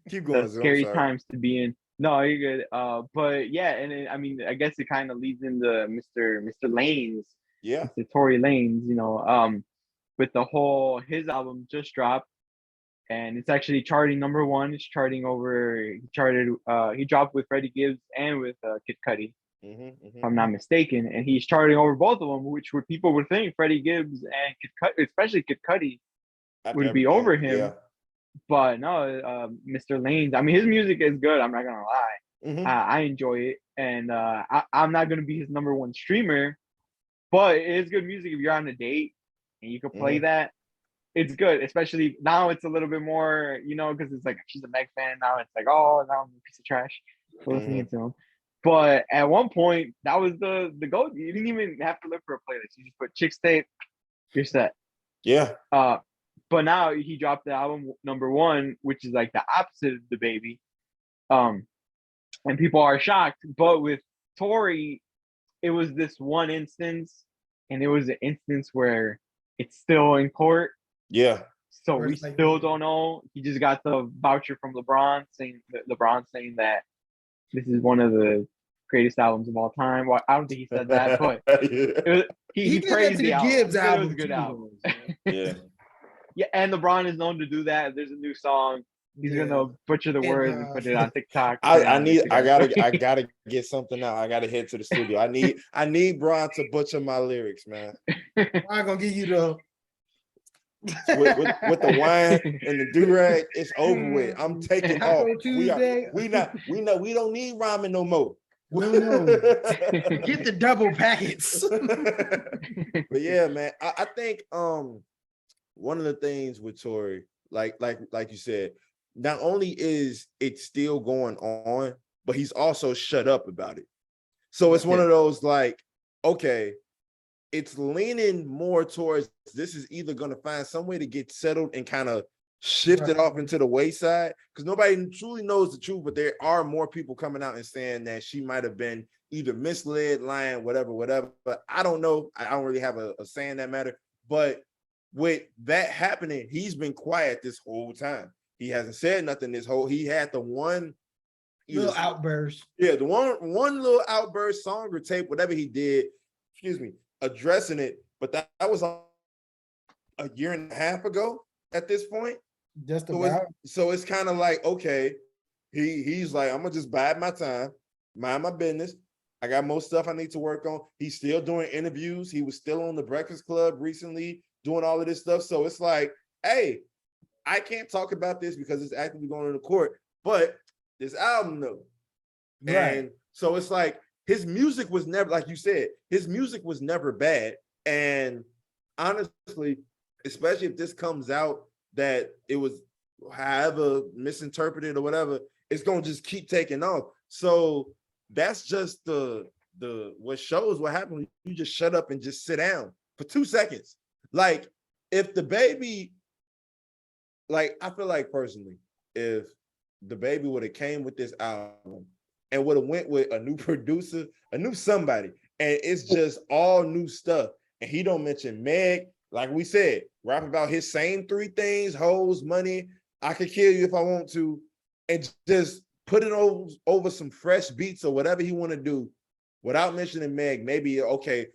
Keep going. Scary times to be in. No, you're good. But yeah, and I mean, I guess it kind of leads into Mr. Lanez. Yeah. Mr. Tory Lanez, you know, with the whole his album just dropped, and it's actually charting #1. It's charting he dropped with Freddie Gibbs and with Kid Cudi, if I'm not mistaken, and he's charting over both of them, which people would think Freddie Gibbs and Kid Cudi, especially Kid Cudi, would be over him. Yeah. But no, Mr. Lanez, I mean, his music is good. I'm not gonna lie. I enjoy it, and I'm not gonna be his #1 streamer, but it is good music if you're on a date and you can play that. It's good, especially now. It's a little bit more, you know, because it's like she's a Meg fan now. It's like, oh, now I'm a piece of trash for listening to him. But at one point, that was the go. You didn't even have to look for a playlist. You just put Chicks Tape, you're set. Yeah. But now he dropped the album #1, which is like the opposite of DaBaby. And people are shocked. But with Tory, it was this one instance, and it was an instance where it's still in court. Yeah. So we still don't know. He just got the voucher from LeBron saying that this is one of the greatest albums of all time. Well, I don't think he said that, but he praised the Gibbs album. It was a good album. Yeah. Yeah, and LeBron is known to do that. There's a new song. He's gonna butcher the words and put it on TikTok. I gotta get something out. I gotta head to the studio. I need Bron to butcher my lyrics, man. I'm gonna give you the with the wine and the do-rag, it's over with. I'm taking off. We don't need rhyming no more. No. Get the double packets. But yeah, man, I think one of the things with Tory, like you said, not only is it still going on, but he's also shut up about it. So it's one of those like, okay, it's leaning more towards this is either going to find some way to get settled and kind of shift it off into the wayside, because nobody truly knows the truth, but there are more people coming out and saying that she might have been either misled, lying, whatever. But I don't know. I don't really have a say in that matter. But with that happening, he's been quiet this whole time. He hasn't said nothing he had the one little outburst. Yeah, the one little outburst, song or tape, whatever he did, addressing it. But that was a year and a half ago at this point. Just about. So it's kind of like, okay, he's like, I'm gonna just bide my time, mind my business. I got more stuff I need to work on. He's still doing interviews. He was still on the Breakfast Club recently, doing all of this stuff. So it's like, hey, I can't talk about this because it's actively going to the court, but this album though. Right. And so it's like his music was never, like you said, his music was never bad. And honestly, especially if this comes out that it was however misinterpreted or whatever, it's gonna just keep taking off. So that's just the what shows what happens. You just shut up and just sit down for 2 seconds. Like if DaBaby, like I feel like personally, if DaBaby would have came with this album and would have went with a new producer, a new somebody, and it's just all new stuff, and he don't mention Meg, like we said, rap about his same 3 things: hoes, money, I could kill you if I want to, and just put it over some fresh beats or whatever he want to do, without mentioning Meg. Maybe okay,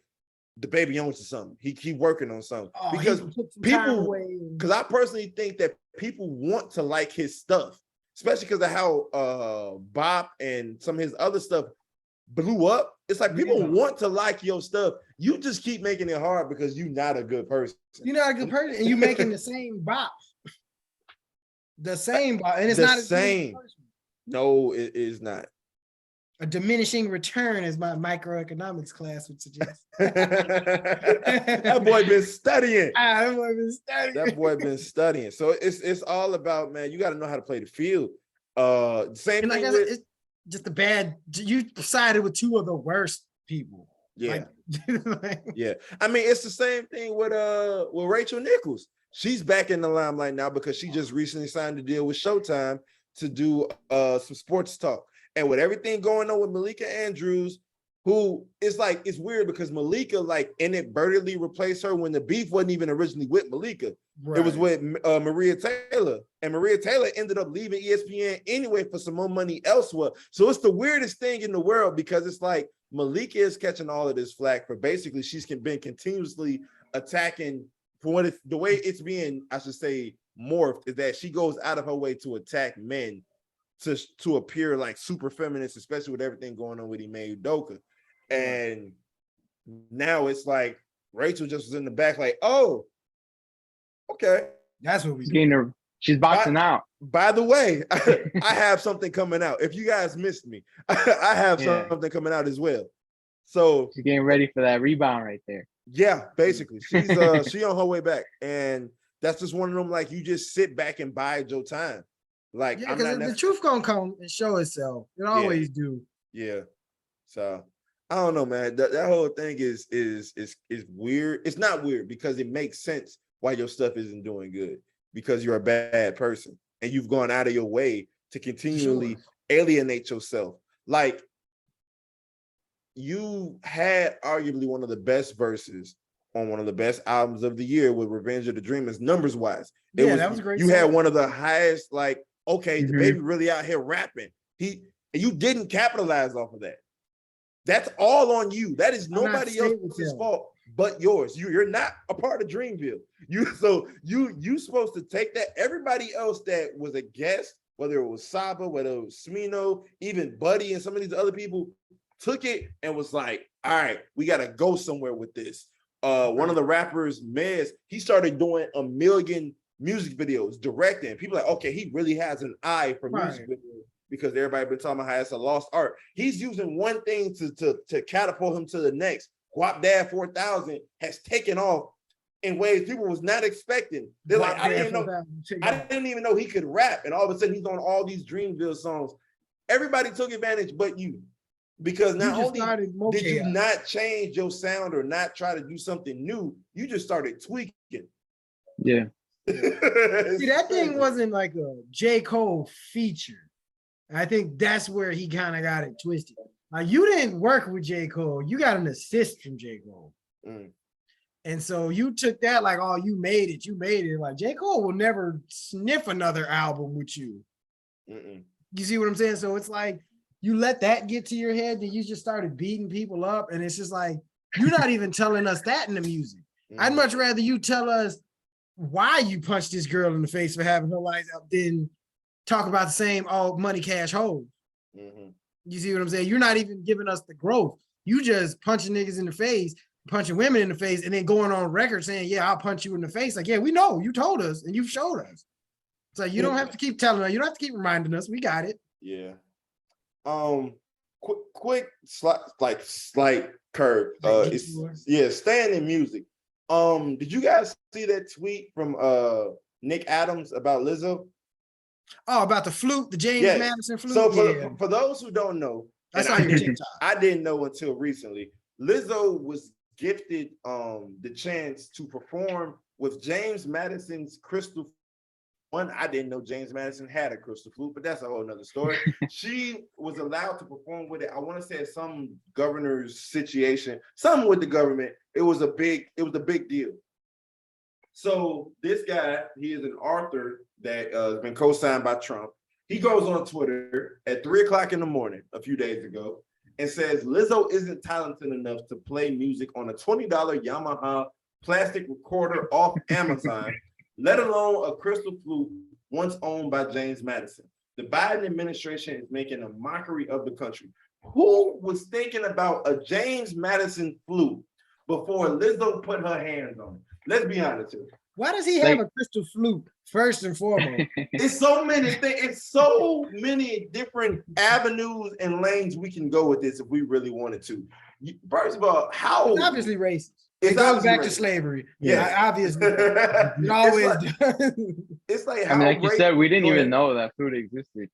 DaBaby owns to something. He working on something because people. Because I personally think that people want to like his stuff, especially because of how Bop and some of his other stuff blew up. It's like people want to like your stuff. You just keep making it hard because you're not a good person. You're not a good person, and you making the same bop. The same bop, and it's not the same. No, it is not. A diminishing return, as my microeconomics class would suggest. That boy been studying. That boy been studying. So it's all about, man, you got to know how to play the field. Same thing with, it's just a bad. You sided with 2 of the worst people. Yeah, yeah. I mean, it's the same thing with Rachel Nichols. She's back in the limelight now because she just recently signed a deal with Showtime to do some sports talk. And with everything going on with Malika Andrews, who is like, it's weird because Malika like inadvertently replaced her when the beef wasn't even originally with Malika. Right. It was with Maria Taylor. And Maria Taylor ended up leaving ESPN anyway for some more money elsewhere. So it's the weirdest thing in the world because it's like Malika is catching all of this flack for basically she's been continuously attacking for what it's, the way it's being, I should say, morphed is that she goes out of her way to attack men to appear like super feminist, especially with everything going on with Ime Udoka. And now it's like Rachel just was in the back like, oh, okay. That's what we do. She's boxing out. By the way, I have something coming out. If you guys missed me, I have something coming out as well. So she's getting ready for that rebound right there. Yeah, basically. She's she on her way back. And that's just one of them, like, you just sit back and bide your time. Like, yeah, because the truth gonna come and show itself. It always do. Yeah. So I don't know, man. That whole thing is weird. It's not weird because it makes sense why your stuff isn't doing good, because you're a bad person and you've gone out of your way to continually alienate yourself. Like, you had arguably one of the best verses on one of the best albums of the year with Revenge of the Dreamers, numbers wise. That was great. You had one of the highest, like, okay, DaBaby really out here rapping. And you didn't capitalize off of that. That's all on you. That is nobody else's fault but yours. You're not a part of Dreamville. You supposed to take that. Everybody else that was a guest, whether it was Saba, whether it was Smino, even Buddy and some of these other people, took it and was like, all right, we got to go somewhere with this. One of the rappers, Mez, he started doing 1 million music videos, directing. People are like, okay, he really has an eye for music videos, because everybody been talking about how it's a lost art. He's using one thing to catapult him to the next. Guap Dad 4000 has taken off in ways people was not expecting. They're like, I didn't even know he could rap. And all of a sudden he's on all these Dreamville songs. Everybody took advantage but you. Because not only did you not change your sound or not try to do something new, you just started tweaking. Yeah. See, that thing wasn't like a J. Cole feature. I think that's where he kind of got it twisted. You didn't work with J. Cole. You got an assist from J. Cole. And so you took that like, oh, you made it. You made it. Like, J. Cole will never sniff another album with you. You see what I'm saying? So it's like, you let that get to your head, then you just started beating people up. And it's just like, you're not even telling us that in the music. I'd much rather you tell us why you punched this girl in the face for having her lights out than talk about the same money, cash, hoes. You see what I'm saying? You're not even giving us the growth. You just punching niggas in the face, punching women in the face, and then going on record saying, yeah, I'll punch you in the face. Like, yeah, we know. You told us and you've showed us. So you don't have to keep telling us. You don't have to keep reminding us. We got it. Yeah. Quick slight curve. Staying in music. Did you guys see that tweet from Nick Adams about Lizzo? Oh, about the flute, the James Madison flute. So for those who don't know, I saw your TikTok. I didn't know until recently. Lizzo was gifted the chance to perform with James Madison's crystal. One, I didn't know James Madison had a crystal flute, but that's a whole nother story. She was allowed to perform with it. I want to say some governor's situation, something with the government. It was a big deal. So this guy, he is an author that has been co-signed by Trump. He goes on Twitter at 3:00 in the morning a few days ago and says Lizzo isn't talented enough to play music on a $20 Yamaha plastic recorder off Amazon, let alone a crystal flute once owned by James Madison. The Biden administration is making a mockery of the country. Who was thinking about a James Madison flute before Lizzo put her hands on it? Let's be honest here. Why does he have a crystal flute, first and foremost? It's so many things. It's so many different avenues and lanes we can go with this if we really wanted to. First of all, how it's obviously racist. It goes back to slavery. Yeah, obviously. It always does. It's like how like you said, we didn't even know that flute existed.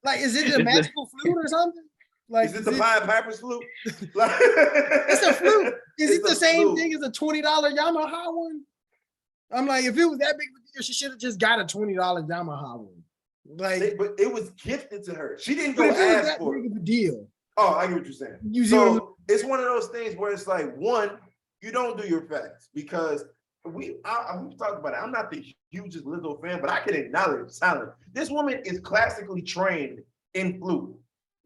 Like, is it a magical flute or something? Like, is it the Pied Piper's flute? It's a flute. Is it the same thing as a $20 Yamaha one? I'm like, if it was that big of a deal, she should have just got a $20 Yamaha one. Like, but it was gifted to her. She didn't go ask for it. Big of a deal. Oh, I get what you're saying. So it's one of those things where it's like, one, you don't do your facts because we've talked about it. I'm not the hugest Lizzo fan, but I can acknowledge talent. This woman is classically trained in flute.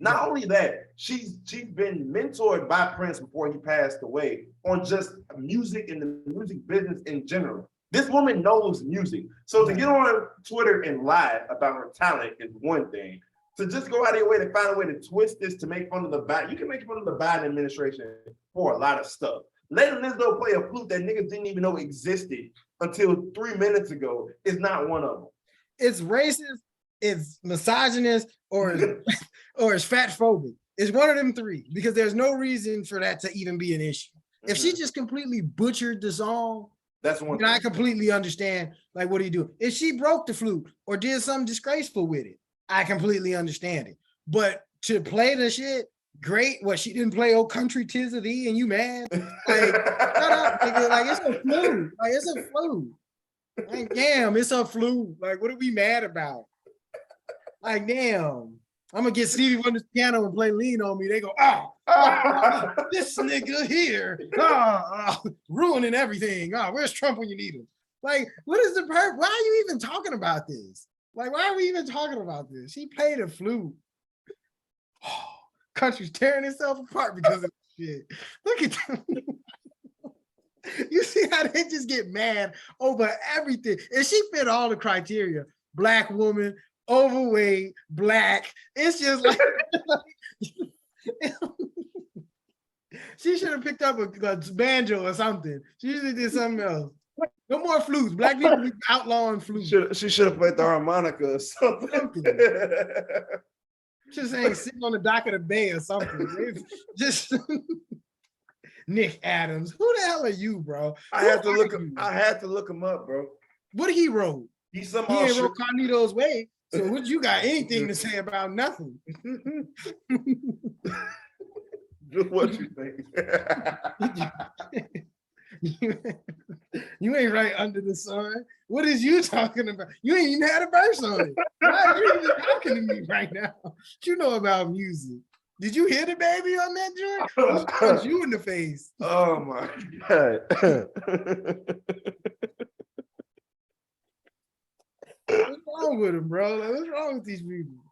Not only that, she's been mentored by Prince before he passed away on just music and the music business in general. This woman knows music. So to get on Twitter and lie about her talent is one thing. To just go out of your way to find a way to twist this to make fun of the Biden, you can make fun of the Biden administration for a lot of stuff. Letting Lizzo play a flute that niggas didn't even know existed until 3 minutes ago is not one of them. It's racist, it's misogynist, or it's fat phobic. It's one of them three because there's no reason for that to even be an issue. If she just completely butchered the song, that's one. I completely understand. Like, what do you do? If she broke the flute or did something disgraceful with it, I completely understand it. But to play the shit, great. What, she didn't play "Oh Country 'Tis of Thee" and you mad? Like, shut up, nigga. Like, it's a flute. Like, it's a flute. Like, damn, it's a flute. Like, what are we mad about? Like, damn. I'm gonna get Stevie Wonder's piano and play "Lean on Me." They go, this nigga here, ruining everything. Where's Trump when you need him? Like, what is the purpose? Why are you even talking about this? Like, why are we even talking about this? He played a flute. Country's tearing itself apart because of this shit. Look at them. You see how they just get mad over everything. And she fit all the criteria. Black woman, overweight, black. It's just like she should have picked up a banjo or something. She should have did something else. No more flutes. Black people be outlawing flutes. She should have played the harmonica or something. Just saying, sitting on the dock of the bay or something. Just Nick Adams. Who the hell are you, bro? I had to look him up, bro. What he wrote? He ain't wrote Carlito's Way. So what you got anything to say about nothing? Just what you think. You ain't right under the sun. What is you talking about? You ain't even had a verse on it. Why are you even talking to me right now? What you know about music? Did you hear DaBaby on that joint? I'll punch you in the face. Oh my God. What's wrong with him, bro? Like, what's wrong with these people?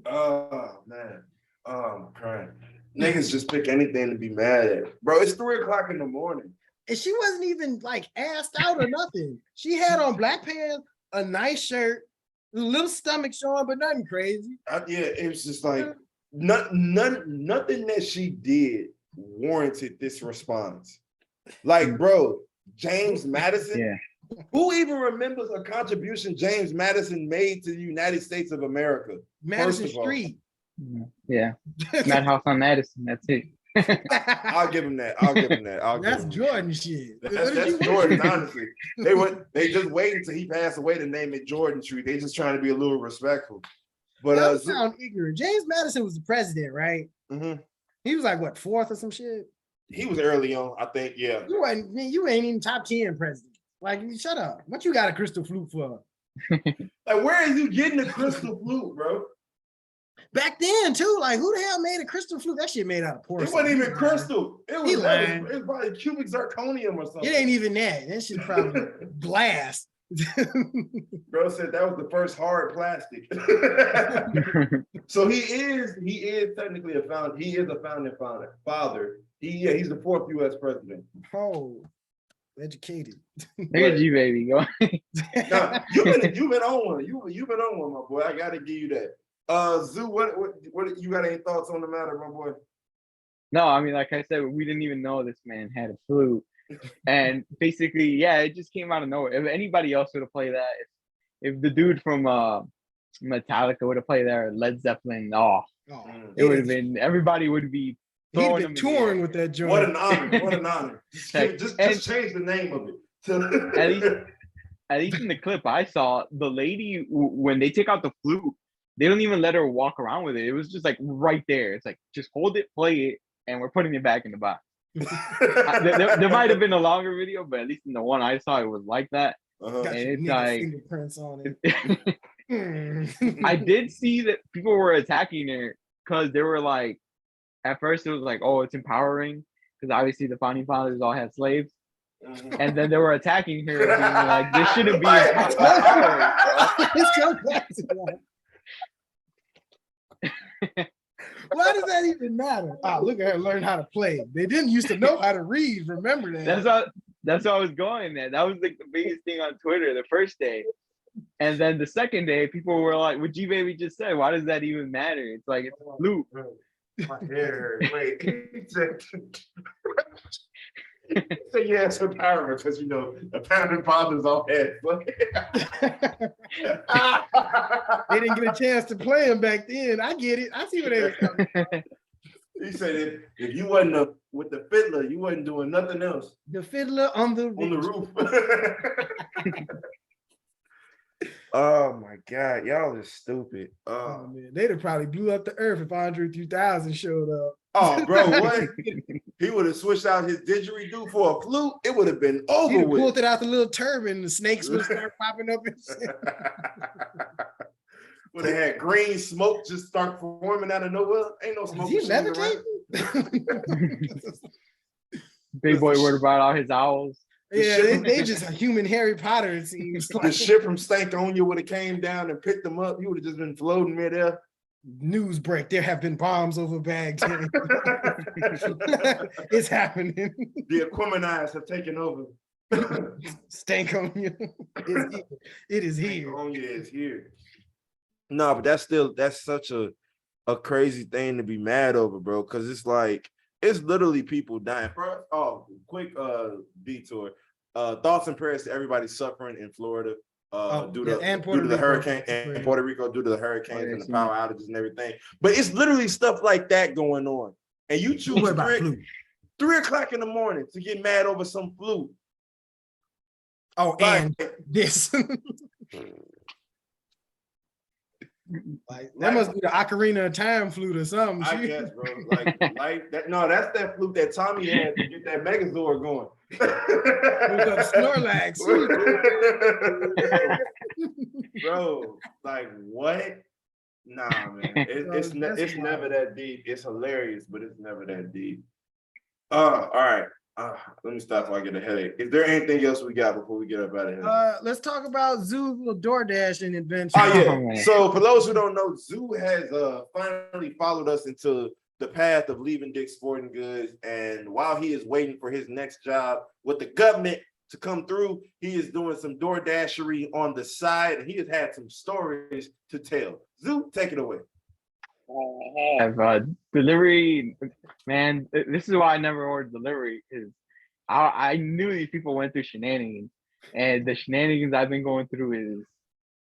Oh man. Oh, I'm crying. Niggas just pick anything to be mad at. Bro, it's 3:00 in the morning. And she wasn't even like assed out or nothing. She had on black pants, a nice shirt, a little stomach showing, but nothing crazy. It was just like nothing that she did warranted this response. Like, bro, James Madison. Yeah. Who even remembers a contribution James Madison made to the United States of America? Madison Street. Yeah. Madhouse on Madison. That's it. I'll give him that. That's Jordan shit. That's Jordan, honestly. They just waiting until he passed away to name it Jordan Street. They just trying to be a little respectful. But Y'all sound ignorant. James Madison was the president, right? mhm. He was like what, fourth or some shit? He was early on, I think. Yeah. You ain't even top 10 president. Like, shut up. What you got a crystal flute for? Like, where is you getting the crystal flute, bro? Back then, too, like, who the hell made a crystal flute? That shit made out of porcelain. It wasn't even crystal. It was probably cubic zirconium or something. It ain't even that. That shit probably glass. Bro said that was the first hard plastic. So he is technically a founding father. He's the fourth U.S. president. Oh, educated. Look at you, baby. Go. Nah, you've been on one. You've been on one, my boy. I gotta give you that. Zoo, what you got any thoughts on the matter, my boy? No, I mean, like I said, we didn't even know this man had a flute. And basically, yeah, it just came out of nowhere. If anybody else would have played that, if the dude from Metallica would have played that, or Led Zeppelin, it would have been, everybody would be he'd been touring with that joint. What an honor! What an honor! Just change the name of it. At least in the clip I saw, the lady, when they take out the flute, they don't even let her walk around with it. It was just like right there. It's like, just hold it, play it, and we're putting it back in the box. There might have been a longer video, but at least in the one I saw, it was like that. And it's like fingerprints on it. I did see that people were attacking her because they were like, at first it was like, oh, it's empowering because obviously the founding fathers all had slaves, and then they were attacking her, being like, this shouldn't be empowering. Let's go back to that. Why does that even matter? Look at her learn how to play. They didn't used to know how to read. Remember that. That's how I was going there. That was like the biggest thing on Twitter the first day. And then the second day, people were like, what DaBaby just said, why does that even matter? It's like, it's a flute. My hair, wait. So yeah, it's empowering because the founding fathers all had. They didn't get a chance to play him back then. I get it. I see where they were coming from. He said if you wasn't with the fiddler, you wasn't doing nothing else. The fiddler on the roof. Oh my God, y'all is stupid. Oh man, they'd have probably blew up the earth if Andre 3000 showed up. Oh, bro, what? He would have switched out his didgeridoo for a flute. It would have been over He'd with. pulled it out the little turban. The snakes would start popping up and shit. Would have had green smoke just start forming out of nowhere. Ain't no smoke. Is he levitating? Big boy would have brought out his owls. Yeah, they just a human Harry Potter, it seems like. The ship from Stankonia would have came down and picked them up. He would have just been floating midair. News break. There have been bombs over Baghdad. It's happening. The Aqueminites have taken over. Stankonia. It is here. Stankonia is here. No, but that's such a crazy thing to be mad over, bro. Because it's like, it's literally people dying. First, quick detour. Thoughts and prayers to everybody suffering in Florida due to the hurricane, and Puerto Rico due to the hurricanes and the power outages and everything. But it's literally stuff like that going on. And you choose 3 o'clock in the morning to get mad over some flute. Oh, and this. Like that must be the Ocarina of Time flute or something. I guess, bro. Like that. No, that's that flute that Tommy had to get that Megazord going. Snorlax. Bro, like what? Nah, man. It's never that deep. It's hilarious, but it's never that deep. All right. Let me stop before I get a headache. Is there anything else we got before we get up out of here? Let's talk about Zoo's little DoorDash and adventure. Oh yeah. So for those who don't know, Zoo has finally followed us into the path of leaving Dick's Sporting Goods, and while he is waiting for his next job with the government to come through, he is doing some DoorDashery on the side, and he has had some stories to tell. Zoo, take it away. Delivery, man. This is why I never ordered delivery, because I knew these people went through shenanigans, and the shenanigans I've been going through is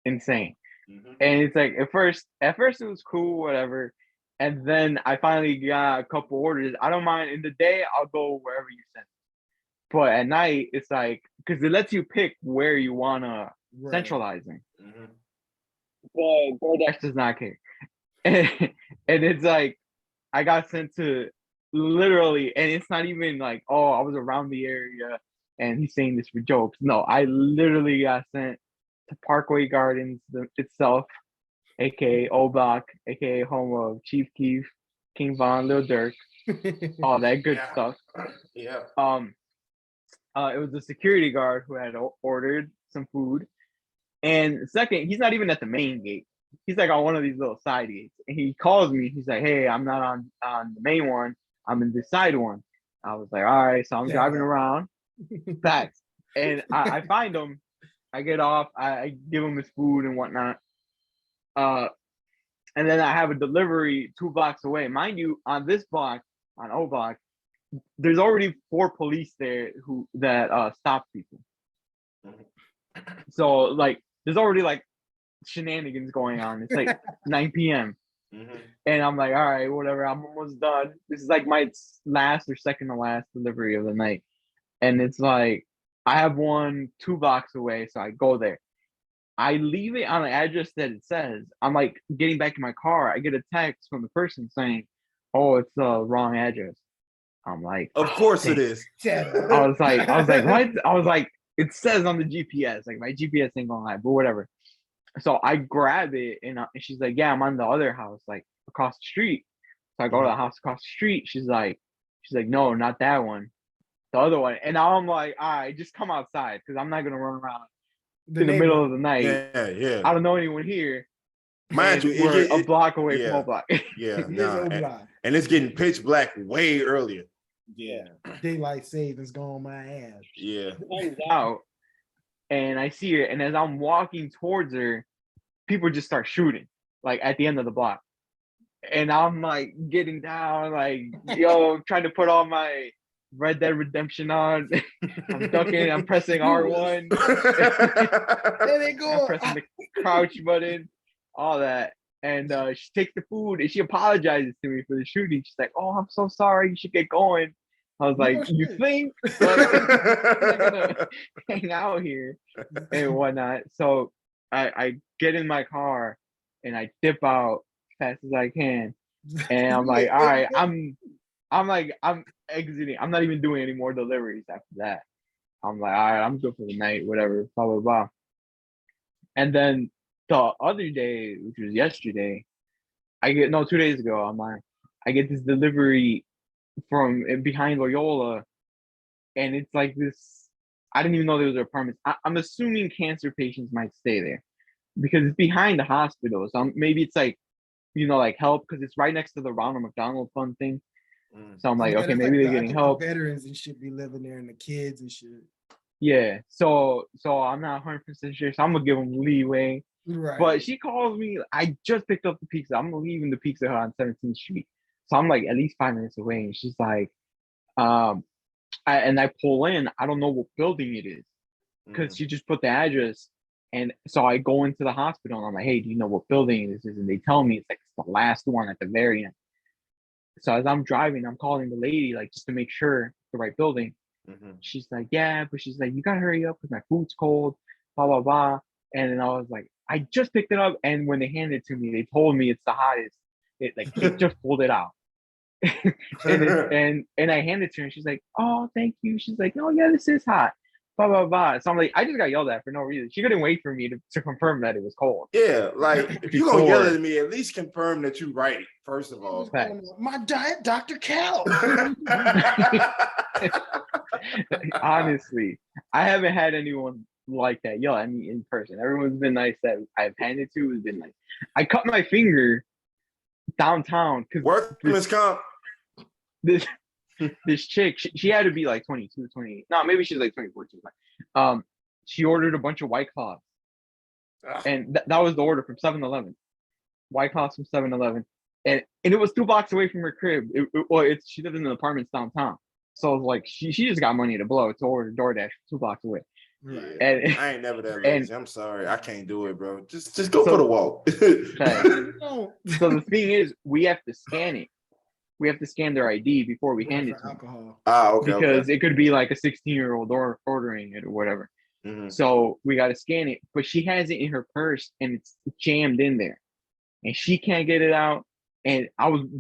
insane. And it's like at first it was cool, whatever, and then I finally got a couple orders. I don't mind in the day, I'll go wherever you send, but at night it's like, because it lets you pick where you wanna centralizing. but DoorDash does not care. And it's like I got sent to literally, and it's not even like, oh, I was around the area and he's saying this for jokes. No, I literally got sent to Parkway Gardens itself, aka O Block, aka home of Chief Keef, King Von, Lil Durk, all that good stuff. Yeah. It was the security guard who had ordered some food. And second, he's not even at the main gate. He's like on one of these little side gates. And he calls me. He's like, hey, I'm not on the main one. I'm in this side one. I was like, all right. So I'm driving around. Facts. And I find him. I get off. I give him his food and whatnot. And then I have a delivery 2 blocks away. Mind you, on this block, on O Block, there's already 4 police there that stop people. So like there's already like shenanigans going on. It's like 9 p.m. And I'm like, all right, whatever. I'm almost done. This is like my last or second to last delivery of the night. And it's like I have one 2 blocks away, so I go there. I leave it on the address that it says. I'm like getting back in my car. I get a text from the person saying, oh, it's the wrong address. I'm like, of course it is. I was like, what? I was like, it says on the GPS, like my GPS ain't gonna lie, but whatever. So I grab it and she's like, yeah, I'm on the other house, like across the street. So I go to the house across the street. She's like, no, not that one, the other one. And now I'm like, all right, just come outside because I'm not gonna run around in the middle of the night. Yeah. I don't know anyone here. Mind you, we're a block away from O Block. Yeah, and it's getting pitch black way earlier. Yeah, daylight savings going my ass. Yeah, out, and I see her, and as I'm walking towards her, people just start shooting, like at the end of the block, and I'm like getting down, like trying to put all my Red Dead Redemption on. I'm ducking, I'm pressing R1. There they go. I'm pressing the crouch button, all that. And she takes the food and she apologizes to me for the shooting. She's like, oh, I'm so sorry. You should get going. I was like, you think? Like, I'm not gonna hang out here and whatnot. So I get in my car and I dip out as fast as I can. And I'm like, all right, I'm exiting. I'm not even doing any more deliveries after that. I'm like, all right, I'm good for the night, whatever, blah, blah, blah. And then the other day, which was yesterday, 2 days ago, I get this delivery from behind Loyola, and it's like this, I didn't even know there was apartments. I'm assuming cancer patients might stay there because it's behind the hospital. So maybe it's like, like help, because it's right next to the Ronald McDonald Fund thing. So I'm like, okay, maybe they're getting help. The veterans and shit be living there, and the kids and shit. Yeah, so I'm not 100% sure, so I'm gonna give them leeway. Right. But she calls me. I just picked up the pizza. I'm leaving the Pizza Hut on 17th Street, so I'm like at least 5 minutes away. And she's like, I pull in. I don't know what building it is because she just put the address. And so I go into the hospital and I'm like, hey, do you know what building this is? And they tell me it's like the last one at the very end. So as I'm driving, I'm calling the lady like just to make sure it's the right building. She's like, yeah, but she's like, you gotta hurry up because my food's cold, blah blah blah. And then I was like, I just picked it up, and when they handed it to me, they told me it's the hottest. It just pulled it out. and I handed it to her, and she's like, oh, thank you. She's like, oh yeah, this is hot, blah blah blah. So I'm like, I just got yelled at for no reason. She couldn't wait for me to confirm that it was cold. Yeah, like if you're gonna yell at me, at least confirm that you right, first of all. My diet, Dr. Cal. Honestly, I haven't had anyone like that yell at me in person. Everyone's been nice that I've handed to has been like, I cut my finger downtown because workman's comp. This chick, she had to be like 22, 28. No, maybe she's like 24, 25. She ordered a bunch of White Claws. And that was the order from 7-Eleven. White Claws from 7-Eleven. And it was 2 blocks away from her crib. She lived in the apartments downtown. So like she just got money to blow to order DoorDash 2 blocks away. Yeah, and I ain't never that lazy. I'm sorry, I can't do it, bro. Just go for the walk. So the thing is, we have to scan it. We have to scan their ID before we hand it to them. Ah, okay. Because it could be like a 16-year-old ordering it or whatever. So we got to scan it, but she has it in her purse and it's jammed in there and she can't get it out. And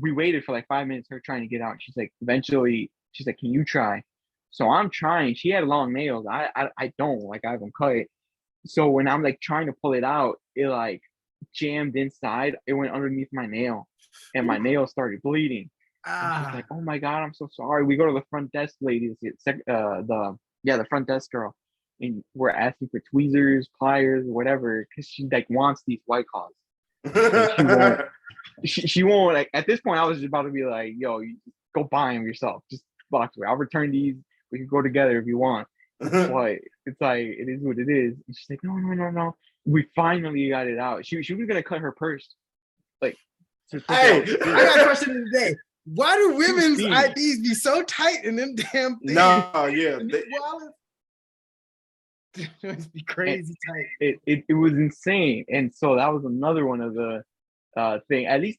we waited for like 5 minutes, her trying to get out. She's like, eventually, she's like, can you try? So I'm trying. She had long nails. I don't, like, I haven't cut it. So when I'm like trying to pull it out, it like jammed inside. It went underneath my nail and my nail started bleeding. She's like, oh my God, I'm so sorry. We go to the front desk lady, the front desk girl, and we're asking for tweezers, pliers, whatever, because she like wants these White Claws. And she won't, like, at this point I was just about to be like, yo, you go buy them yourself, just box away, I'll return these, we can go together if you want. But it's like, it is what it is. And she's like, no, we finally got it out. She was gonna cut her purse, like, hey, I got a question of the day. Why do women's IDs be so tight in them damn things? No, yeah, It be crazy tight. It was insane. And so that was another one of the thing. At least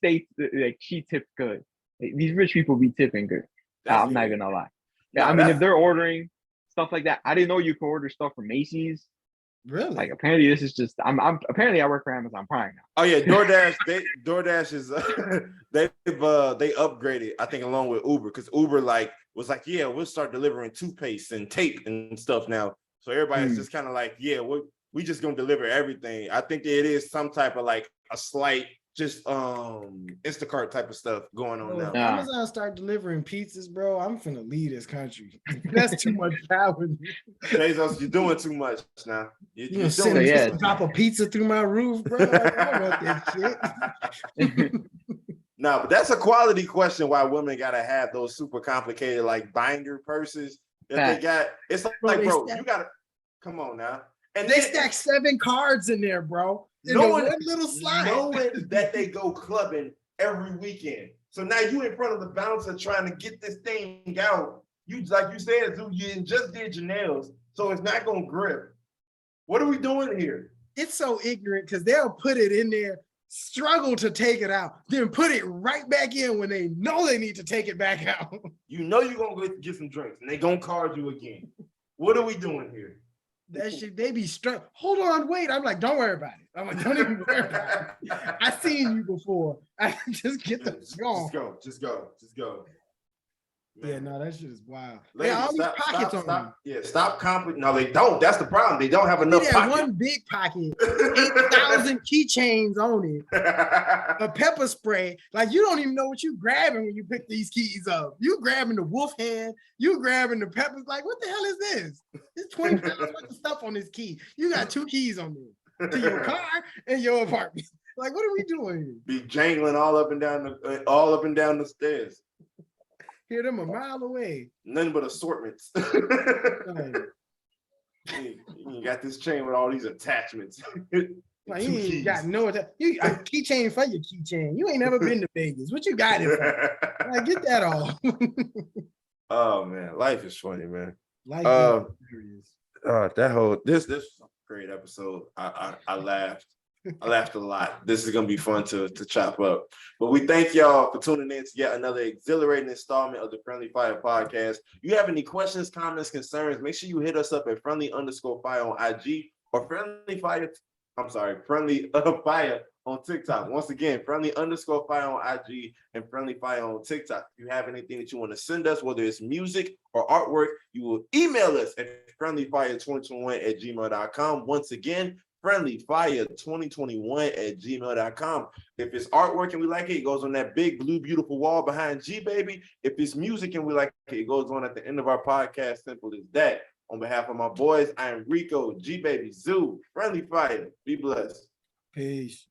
she tipped good. These rich people be tipping good. I'm not gonna lie. Yeah, I mean, if they're ordering stuff like that, I didn't know you could order stuff from Macy's. Really? Like, apparently this is just I'm apparently I work for Amazon Prime now. Oh yeah, DoorDash is they upgraded, I think, along with Uber, because Uber was like, yeah, we'll start delivering toothpaste and tape and stuff now. So everybody's just kind of like, yeah, we just gonna deliver everything. I think it is some type of like a slight just Instacart type of stuff going on now. Amazon start delivering pizzas, bro. I'm finna leave this country. That's too much power. Bezos, you're doing too much now. You're doing drop a pizza through my roof, bro. Like, I don't want that shit. No, but that's a quality question. Why women gotta have those super complicated like binder purses that they got? It's like, bro, you gotta come on now. And they stack 7 cards in there, bro. Knowing one little slide. Knowing that they go clubbing every weekend. So now you in front of the bouncer trying to get this thing out. You, like you said, you just did your nails, so it's not gonna grip. What are we doing here? It's so ignorant because they'll put it in there, struggle to take it out, then put it right back in when they know they need to take it back out. You know you're gonna go get some drinks and they gonna card you again. What are we doing here? That shit, they be struck. Hold on, wait. I'm like, don't worry about it. I'm like, don't even worry about it. I seen you before. I just get the Just go. Man. Yeah, no, that shit is wild. Ladies, all these pockets on them. Yeah, stop complicating. No, they don't. That's the problem. They don't have enough pockets. One big pocket, 8,000 keychains on it, a pepper spray. Like, you don't even know what you grabbing when you pick these keys up. You grabbing the wolf hand, you grabbing the peppers. Like, what the hell is this? There's 20 pounds worth of stuff on this key. You got 2 keys on there to your car and your apartment. Like, what are we doing here? Be jangling all up and down the stairs. Hear them a mile away. Nothing but assortments. You got this chain with all these attachments. Like, you ain't got no keychain for your keychain. You ain't never been to Vegas. What you got it for? Like, get that off. Oh man, life is funny, man. Life is serious. This was a great episode. I laughed. I laughed a lot. This is gonna be fun to chop up. But we thank y'all for tuning in to yet another exhilarating installment of the Friendly Fire podcast. You have any questions, comments, concerns? Make sure you hit us up at friendly_fire on IG or Friendly Fire on TikTok. Once again, friendly_fire on IG and Friendly Fire on TikTok. If you have anything that you want to send us, whether it's music or artwork, you will email us at friendlyfire2021@gmail.com. Once again, friendlyfire2021@gmail.com. If it's artwork and we like it goes on that big blue beautiful wall behind DaBaby. If it's music and we like it goes on at the end of our podcast. Simple as that. On behalf of my boys, I am Rico, DaBaby, Zoo, Friendly Fire. Be blessed. Peace.